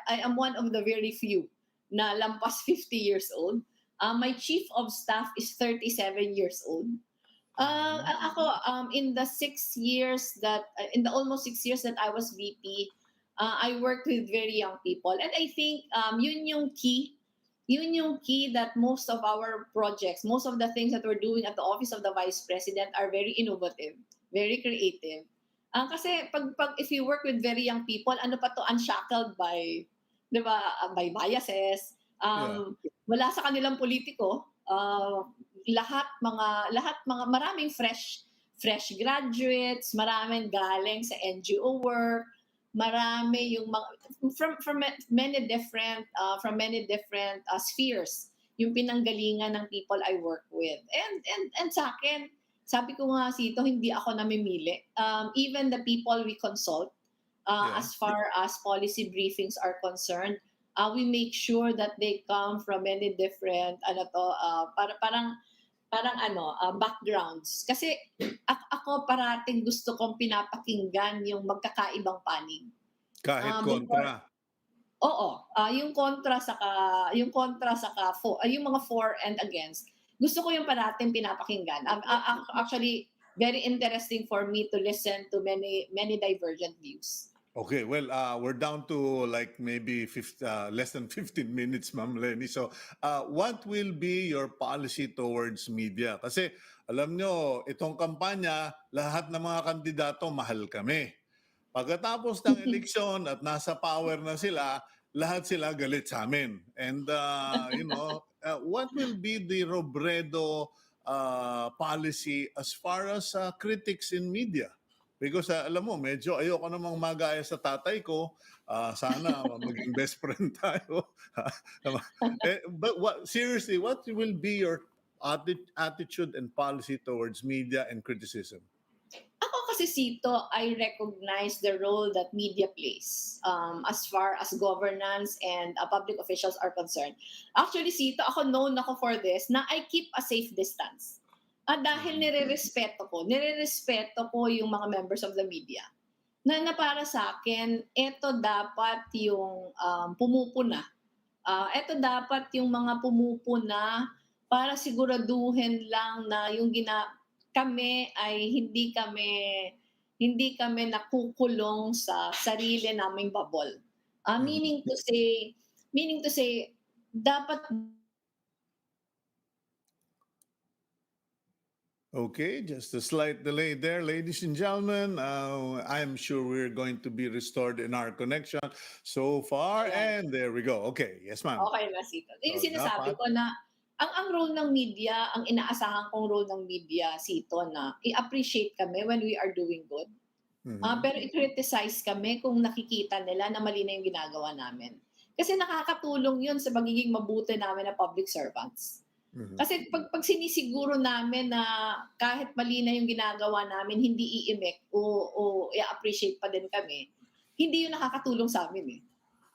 I am one of the very few na lampas 50 years old. My chief of staff is 37 years old. Ako, in the almost 6 years that I was VP, I worked with very young people. And I think yun yung key that most of our projects, most of the things that we're doing at the Office of the Vice President are very innovative, very creative. Kasi if you work with very young people, unshackled by, di ba, by biases, wala sa kanilang politiko, maraming fresh graduates, maraming galing sa NGO work, marami yung from many different spheres yung pinanggalingan ng people I work with. And sa akin, sabi ko nga Sito, hindi ako namimili. Even the people we consult as far as policy briefings are concerned, we make sure that they come from many different backgrounds. Kasi ako parating gusto kong pinapakinggan yung magkakaibang panig. Kahit Before kontra. Oo, yung mga for and against, gusto ko yung parating pinapakinggan. Actually, very interesting for me to listen to many divergent views. Okay, well, we're down to like maybe less than 15 minutes, Ma'am Leni. So, what will be your policy towards media? Kasi alam nyo, itong kampanya, lahat ng mga kandidato, mahal kami. Pagkatapos ng eleksyon at nasa power na sila, lahat sila galit sa amin. And, what will be the Robredo policy as far as critics in media? Because alam mo, medyo ayoko namang magaya sa tatay ko. Sana maging best friend tayo. But seriously, what will be your attitude and policy towards media and criticism? Ako kasi, Sito, I recognize the role that media plays as far as governance and public officials are concerned. Actually, Sito, ako known ako for this, na I keep a safe distance. Dahil nirerespeto ko yung mga members of the media. Na para sa akin, ito dapat yung pumupuna. Ito dapat yung mga pumupuna para siguraduhin lang na kami ay hindi kami nakukulong sa sarili naming bubble. Meaning to say dapat. Okay, just a slight delay there, ladies and gentlemen. I'm sure we're going to be restored in our connection so far. Ayan. And there we go. Okay, yes, ma'am. Okay na, Sito. Yung So, sinasabi dapat, ko na ang role ng media, ang inaasahan kong role ng media, Sito, na i-appreciate kami when we are doing good. Pero i-criticize kami kung nakikita nila na mali na yung ginagawa namin. Kasi nakakatulong yun sa pagiging mabuti namin na public servants. Kasi pag sinisiguro namin na kahit mali na yung ginagawa namin, hindi iimek o i-appreciate pa din kami, hindi yun nakakatulong sa amin eh.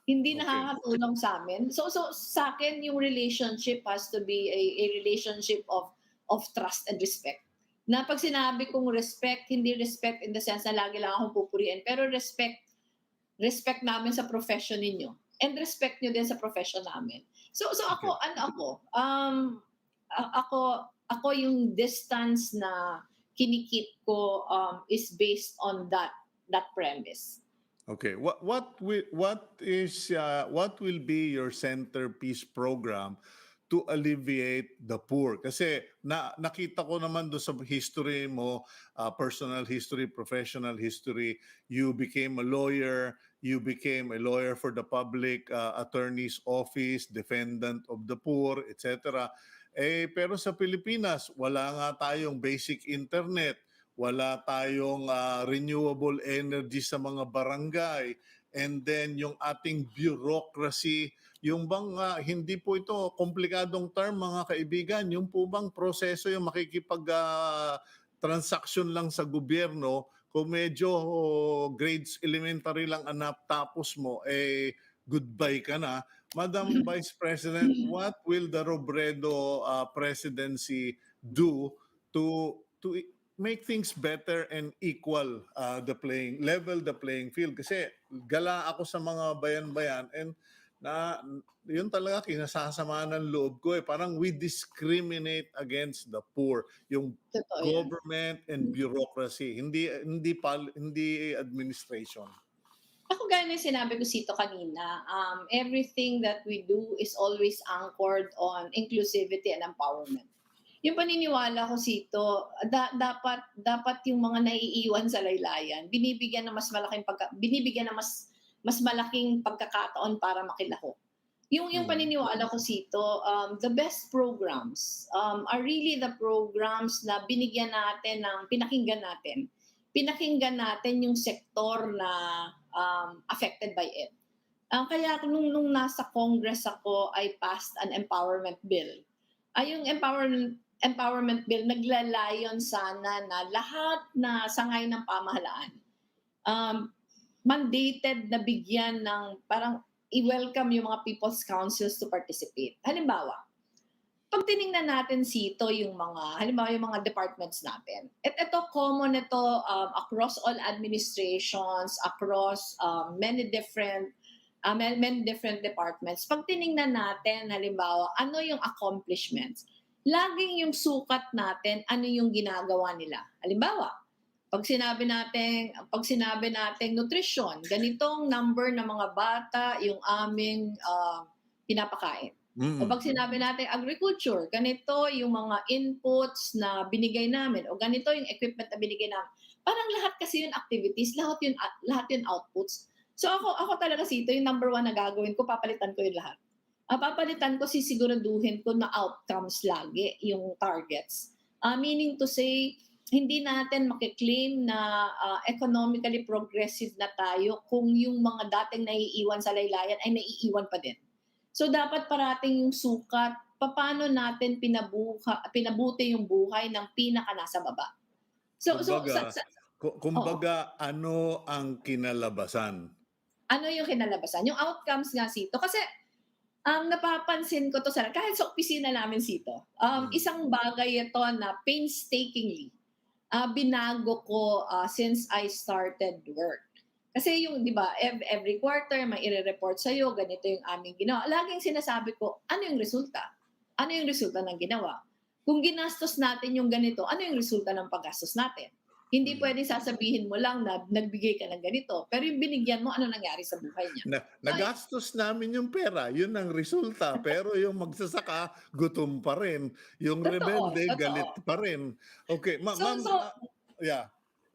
Hindi Okay. nakakatulong sa amin. So sa akin, yung relationship has to be a relationship of trust and respect. Na pag sinabi kong respect, hindi respect in the sense na lagi lang akong pupuriin, pero respect namin sa profession ninyo. And respect nyo din sa profession namin. So ako, ako yung distance na kinikip ko is based on that premise. Okay. What will be your centerpiece program to alleviate the poor? Kasi nakita ko naman do sa history mo, personal history, professional history, you became a lawyer, for the public attorney's office, defendant of the poor, etc. Pero sa Pilipinas, wala nga tayong basic internet, wala tayong renewable energy sa mga barangay, and then yung ating bureaucracy, yung bang hindi po ito komplikadong term mga kaibigan, yung po bang proseso yung transaction lang sa gobyerno, kung medyo grades elementary lang anak tapos mo, goodbye ka na. Madam Vice President, what will the Robredo presidency do to make things better and equal the playing field? Kasi gala ako sa mga bayan-bayan and yun talaga kinasasama ng loob ko parang we discriminate against the poor, yung Totoo yan. government and bureaucracy, hindi administration. Ako gaya ng sinabi ko Sito kanina, everything that we do is always anchored on inclusivity and empowerment. Yung paniniwala ko Sito, dapat yung mga naiiwan sa laylayan, binibigyan ng mas malaking pagkakataon para makilahok. Yung paniniwala ko Sito, the best programs are really the programs na pinakinggan natin yung sektor na affected by it. Kaya nung nasa Congress ako, I passed an empowerment bill. Yung empowerment bill, naglalayon sana na lahat na sangay ng pamahalaan mandated na bigyan ng parang i-welcome yung mga people's councils to participate. Halimbawa, pag tiningnan natin sito yung mga, halimbawa yung mga departments natin, ito common ito across all administrations, across many different departments. Pag tiningnan natin, halimbawa, ano yung accomplishments, laging yung sukat natin, ano yung ginagawa nila. Halimbawa, pag sinabi natin nutrition, ganitong number ng mga bata yung aming pinapakain. O pag sinabi natin agriculture, ganito yung mga inputs na binigay namin o ganito yung equipment na binigay namin. Parang lahat kasi yung activities, lahat yun outputs. So ako talaga sito, yung number one na gagawin ko, papalitan ko yung lahat. Papalitan ko, sisiguraduhin ko na outcomes lagi, yung targets. Meaning to say, hindi natin makiklaim na economically progressive na tayo kung yung mga dating naiiwan sa laylayan ay naiiwan pa din. So dapat parating yung sukat, paano natin pinabuti yung buhay ng pinaka nasa baba. Kumbaga, ano ang kinalabasan? Ano yung kinalabasan? Yung outcomes nga sito. Kasi ang napapansin ko to kahit sa opisina namin sito, isang bagay ito na painstakingly binago ko since I started work. Kasi yung, di ba, every quarter may i-report sa'yo, ganito yung aming ginawa. Laging sinasabi ko, ano yung resulta? Ano yung resulta ng ginawa? Kung ginastos natin yung ganito, ano yung resulta ng paggastos natin? Hindi pwedeng sasabihin mo lang na nagbigay ka ng ganito, pero yung binigyan mo, ano nangyari sa buhay niya? Nagastos namin yung pera, yun ang resulta. Pero yung magsasaka, gutom pa rin. Yung rebelde, galit pa rin. Okay, ma'am, yeah.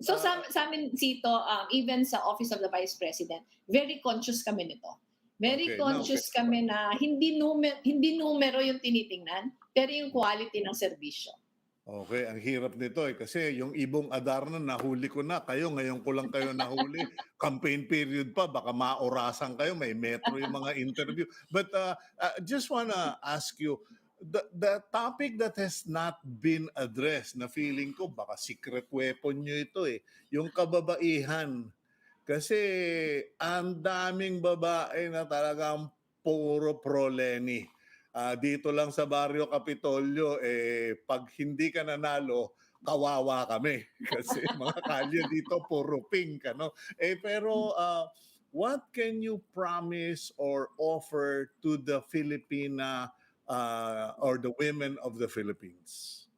So sa amin dito, even sa Office of the Vice President, very conscious kami nito. Very conscious kami na hindi numero yung tinitingnan, pero yung quality ng serbisyo. Okay, ang hirap nito kasi yung Ibong Adarna nahuli ko na, kayo ngayon ko lang kayo nahuli. Campaign period pa, baka maorasan kayo, may metro yung mga interview. But just wanna ask you, the topic that has not been addressed, na feeling ko baka secret weapon nyo ito yung kababaihan. Kasi ang daming babae na talagang puro pro-Leni. Dito lang sa Barrio Kapitolyo, pag hindi ka nanalo, kawawa kami. Kasi mga kalye dito, puro pink. Ano? Pero what can you promise or offer to the Filipina or the women of the Philippines?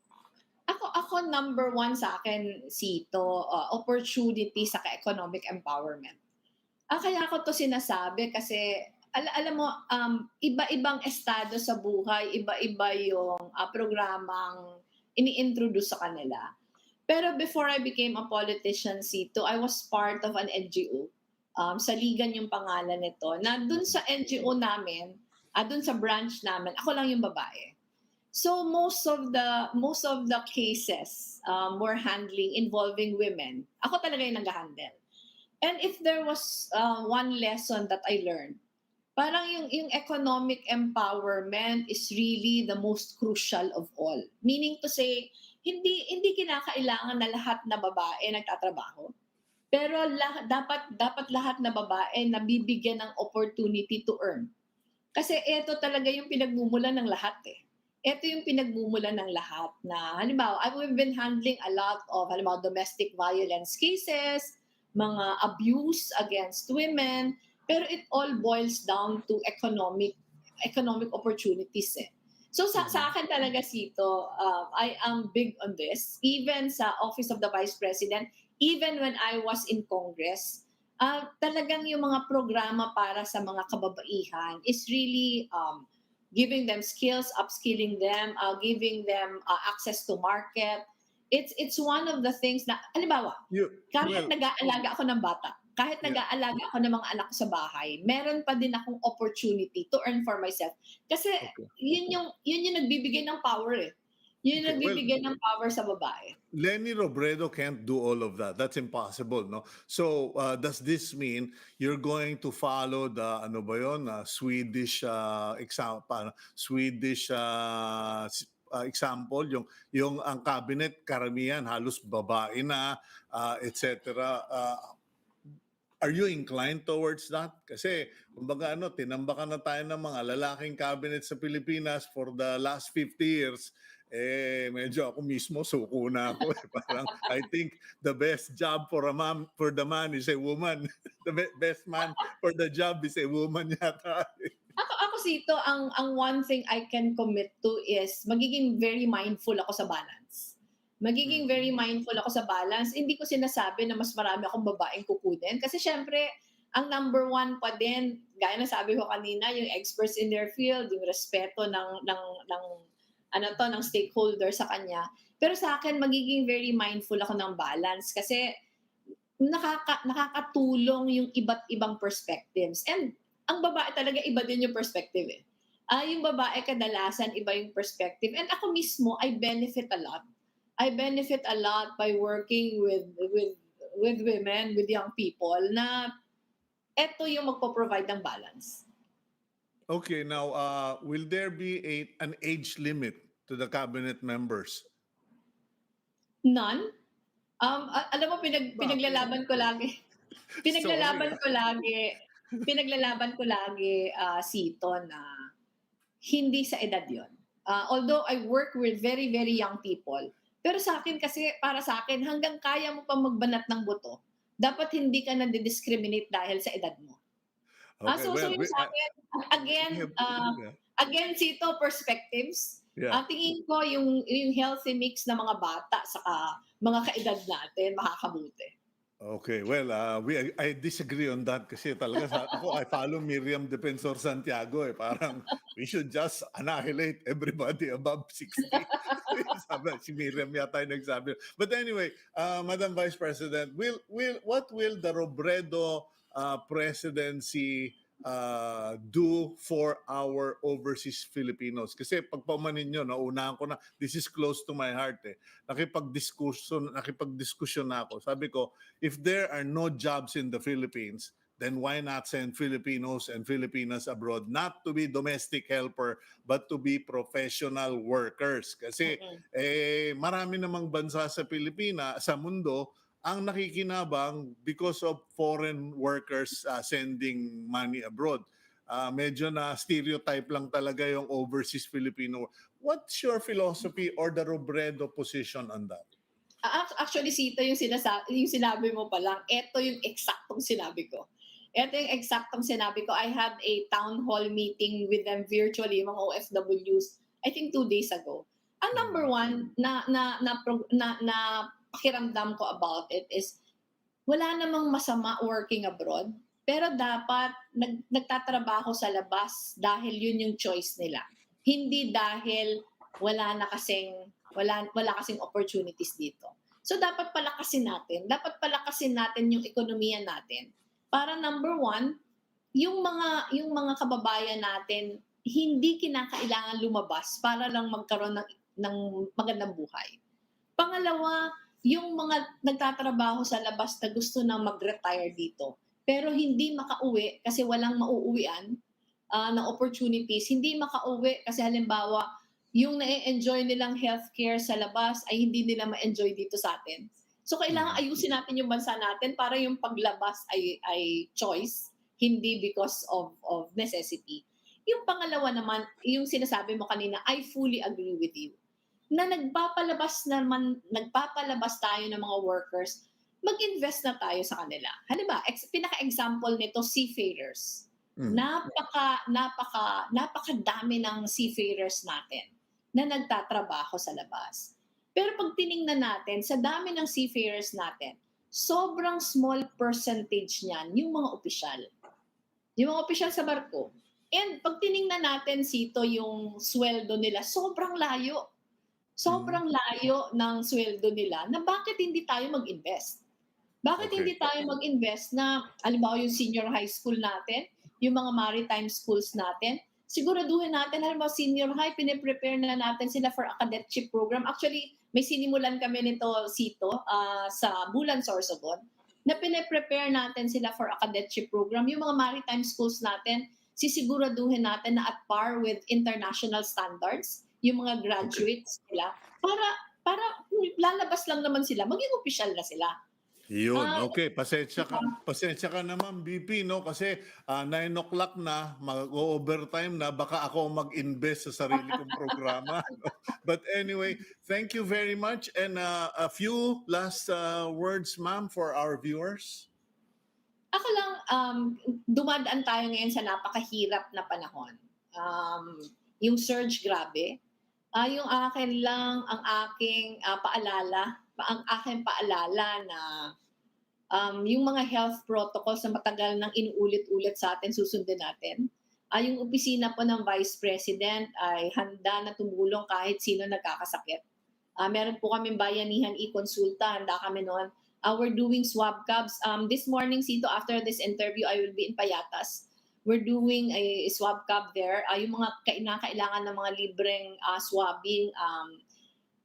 Ako number one sa akin, Sito, opportunity sa economic empowerment. Kaya ako to sinasabi kasi alam mo, iba-ibang estado sa buhay, iba-iba yung programang ini-introduce sa kanila. Pero before I became a politician, Sito, I was part of an NGO. Saligan yung pangalan nito. Na dun sa NGO namin, dun sa branch namin, ako lang yung babae. So most of the cases we're handling involving women, ako talaga yung nag-handle. And if there was one lesson that I learned, parang yung economic empowerment is really the most crucial of all. Meaning to say, hindi kinakailangan na lahat na babae nagtatrabaho. Pero dapat lahat na babae nabibigyan ng opportunity to earn. Kasi ito talaga yung pinagmumulan ng lahat Ito yung pinagmumulan ng lahat na, halimbawa, we've been handling a lot of, halimbawa, domestic violence cases, mga abuse against women, pero it all boils down to economic opportunities So sa akin talaga, Sito, I am big on this. Even sa Office of the Vice President, even when I was in Congress, talagang yung mga programa para sa mga kababaihan is really giving them skills, upskilling them, giving them access to market. It's one of the things na, halimbawa, kahit nag-aalaga ako ng bata, kahit nag-aalaga ako ng mga anak ko sa bahay, meron pa din akong opportunity to earn for myself. Kasi yun yung nagbibigay ng power Yun yung nagbibigay ng power sa babae. Leni Robredo can't do all of that. That's impossible, no? So, does this mean you're going to follow the Swedish example, example, yung ang cabinet karamihan halos babae na, etc. Are you inclined towards that? Kasi, kumbaga tinambakan na tayo ng mga lalaking cabinet sa Pilipinas for the last 50 years. Medyo ako mismo suko na ako. Parang, I think the best job for the man is a woman. The best man for the job is a woman yata. Ako Sito, ang one thing I can commit to is magiging very mindful ako sa balance. Magiging very mindful ako sa balance. Hindi ko sinasabi na mas marami akong babaeng kukunin. Kasi syempre, ang number one pa din, gaya na sabi ko kanina, yung experts in their field, yung respeto ng stakeholder sa kanya. Pero sa akin, magiging very mindful ako ng balance kasi nakakatulong yung iba't ibang perspectives. And ang babae talaga iba din yung perspective eh. Yung babae kadalasan iba yung perspective. And ako mismo, I benefit a lot. I benefit a lot by working with women, with young people na eto yung magpo-provide ng balance. Okay, now will there be an age limit to the cabinet members? None. Alam mo, pinaglalaban ko lagi. Pinaglalaban ko lagi, Sito, na hindi sa edad yon. Although I work with very, very young people, pero sa akin kasi, para sa akin, hanggang kaya mo pa magbanat ng buto, dapat hindi ka na-discriminate dahil sa edad mo. Okay, So yung sa akin, again, Sito, perspectives. Yeah. Tingin ko yung healthy mix ng mga bata saka mga kaedad natin makakabuti. Okay, well, I disagree on that kasi talaga ako, I follow Miriam Defensor Santiago Parang we should just annihilate everybody above 60. Sabi, si Miriam yata yung nagsabi. But anyway, Madam Vice President, what will the Robredo presidency do for our overseas Filipinos? Kasi pagpamanin nyo, naunahan ko na, this is close to my heart nakipagdiskusyon na ako. Sabi ko, if there are no jobs in the Philippines, then why not send Filipinos and Filipinas abroad, not to be domestic helper, but to be professional workers? Kasi marami namang bansa sa Pilipinas, sa mundo, ang nakikinabang because of foreign workers sending money abroad. Medyo na stereotype lang talaga yung overseas Filipino. What's your philosophy or the Robredo position on that? Actually, Sito, yung sinabi mo pa lang, ito yung eksaktong sinabi ko. I had a town hall meeting with them virtually, mga OFWs, I think 2 days ago. Ang number one na pakiramdam ko about it is wala namang masama working abroad, pero dapat nagtatrabaho sa labas dahil yun yung choice nila. Hindi dahil wala kasing opportunities dito. So dapat palakasin natin yung ekonomiya natin para number one, yung mga kababayan natin hindi kinakailangan lumabas para lang magkaroon ng magandang buhay. Pangalawa, yung mga nagtatrabaho sa labas na gusto na mag-retire dito, pero hindi makauwi kasi walang mauuwian na opportunities, hindi makauwi kasi halimbawa, yung na-enjoy nilang healthcare sa labas ay hindi nila ma-enjoy dito sa atin. So kailangan ayusin natin yung bansa natin para yung paglabas ay choice, hindi because of necessity. Yung pangalawa naman, yung sinasabi mo kanina, I fully agree with you. Na nagpapalabas tayo ng mga workers, mag-invest na tayo sa kanila. Halimbawa, pinaka-example nito, seafarers. Napakadami ng seafarers natin na nagtatrabaho sa labas. Pero pag tiningnan natin, sa dami ng seafarers natin, sobrang small percentage niyan yung mga opisyal. Yung mga opisyal sa barko. And pag tiningnan natin, Sito, yung sweldo nila, sobrang layo. Sobrang layo ng sweldo nila na bakit hindi tayo mag-invest? Bakit hindi tayo mag-invest na, halimbawa yung senior high school natin, yung mga maritime schools natin, siguraduhin natin, halimbawa senior high, piniprepare na natin sila for a cadetship program. Actually, may sinimulan kami nito, Sito, sa Bulan, Sorsogon, na piniprepare natin sila for a cadetship program. Yung mga maritime schools natin, sisiguraduhin natin na at par with international standards, yung mga graduates nila, para lalabas lang naman sila, maging opisyal na sila. Yun, Ah, okay. Pasensya ka naman, BP, no? Kasi 9 o'clock na, mag-overtime na, baka ako mag-invest sa sarili kong programa. No? But anyway, thank you very much. And a few last words, ma'am, for our viewers. Ako lang, dumadaan tayo ngayon sa napakahirap na panahon. Yung surge, grabe. Yung akin lang, ang aking paalala na yung mga health protocols na matagal nang inuulit-ulit sa atin, susundin natin. Yung opisina po ng Vice President ay handa na tumulong kahit sino nagkakasakit. Meron po kaming bayanihan e-consulta, handa kami noon. We're doing swab cabs. This morning, Sito, after this interview, I will be in Payatas. We're doing a swab cab there. Yung mga kailangan ng mga libreng swabbing,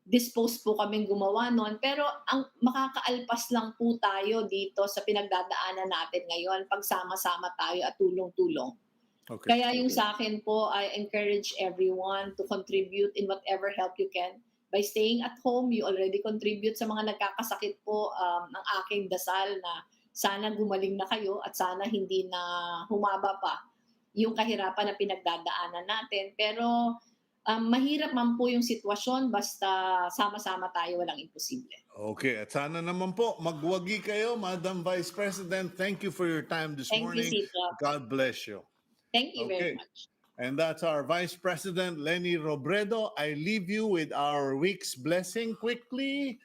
dispose po kaming gumawa noon. Pero ang makakaalpas lang po tayo dito sa pinagdadaanan natin ngayon, pagsama-sama tayo at tulong-tulong. Okay. Kaya yung sa akin po, I encourage everyone to contribute in whatever help you can. By staying at home, you already contribute sa mga nagkakasakit po. Ng aking dasal na sana gumaling na kayo at sana hindi na humaba pa yung kahirapan na pinagdadaanan natin. Pero mahirap man po yung sitwasyon, basta sama-sama tayo, walang imposible. Okay, at sana naman po, magwagi kayo, Madam Vice President. Thank you for your time this Thank you, morning. Sito. God bless you. Thank you very Okay. much. And that's our Vice President Leni Robredo. I leave you with our week's blessing quickly.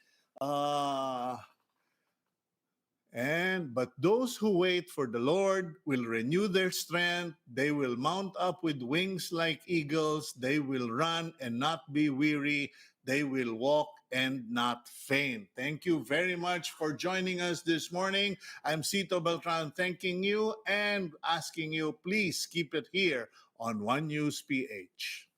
But those who wait for the Lord will renew their strength. They will mount up with wings like eagles. They will run and not be weary. They will walk and not faint. Thank you very much for joining us this morning. I'm Cito Beltran thanking you and asking you, please keep it here on One News PH.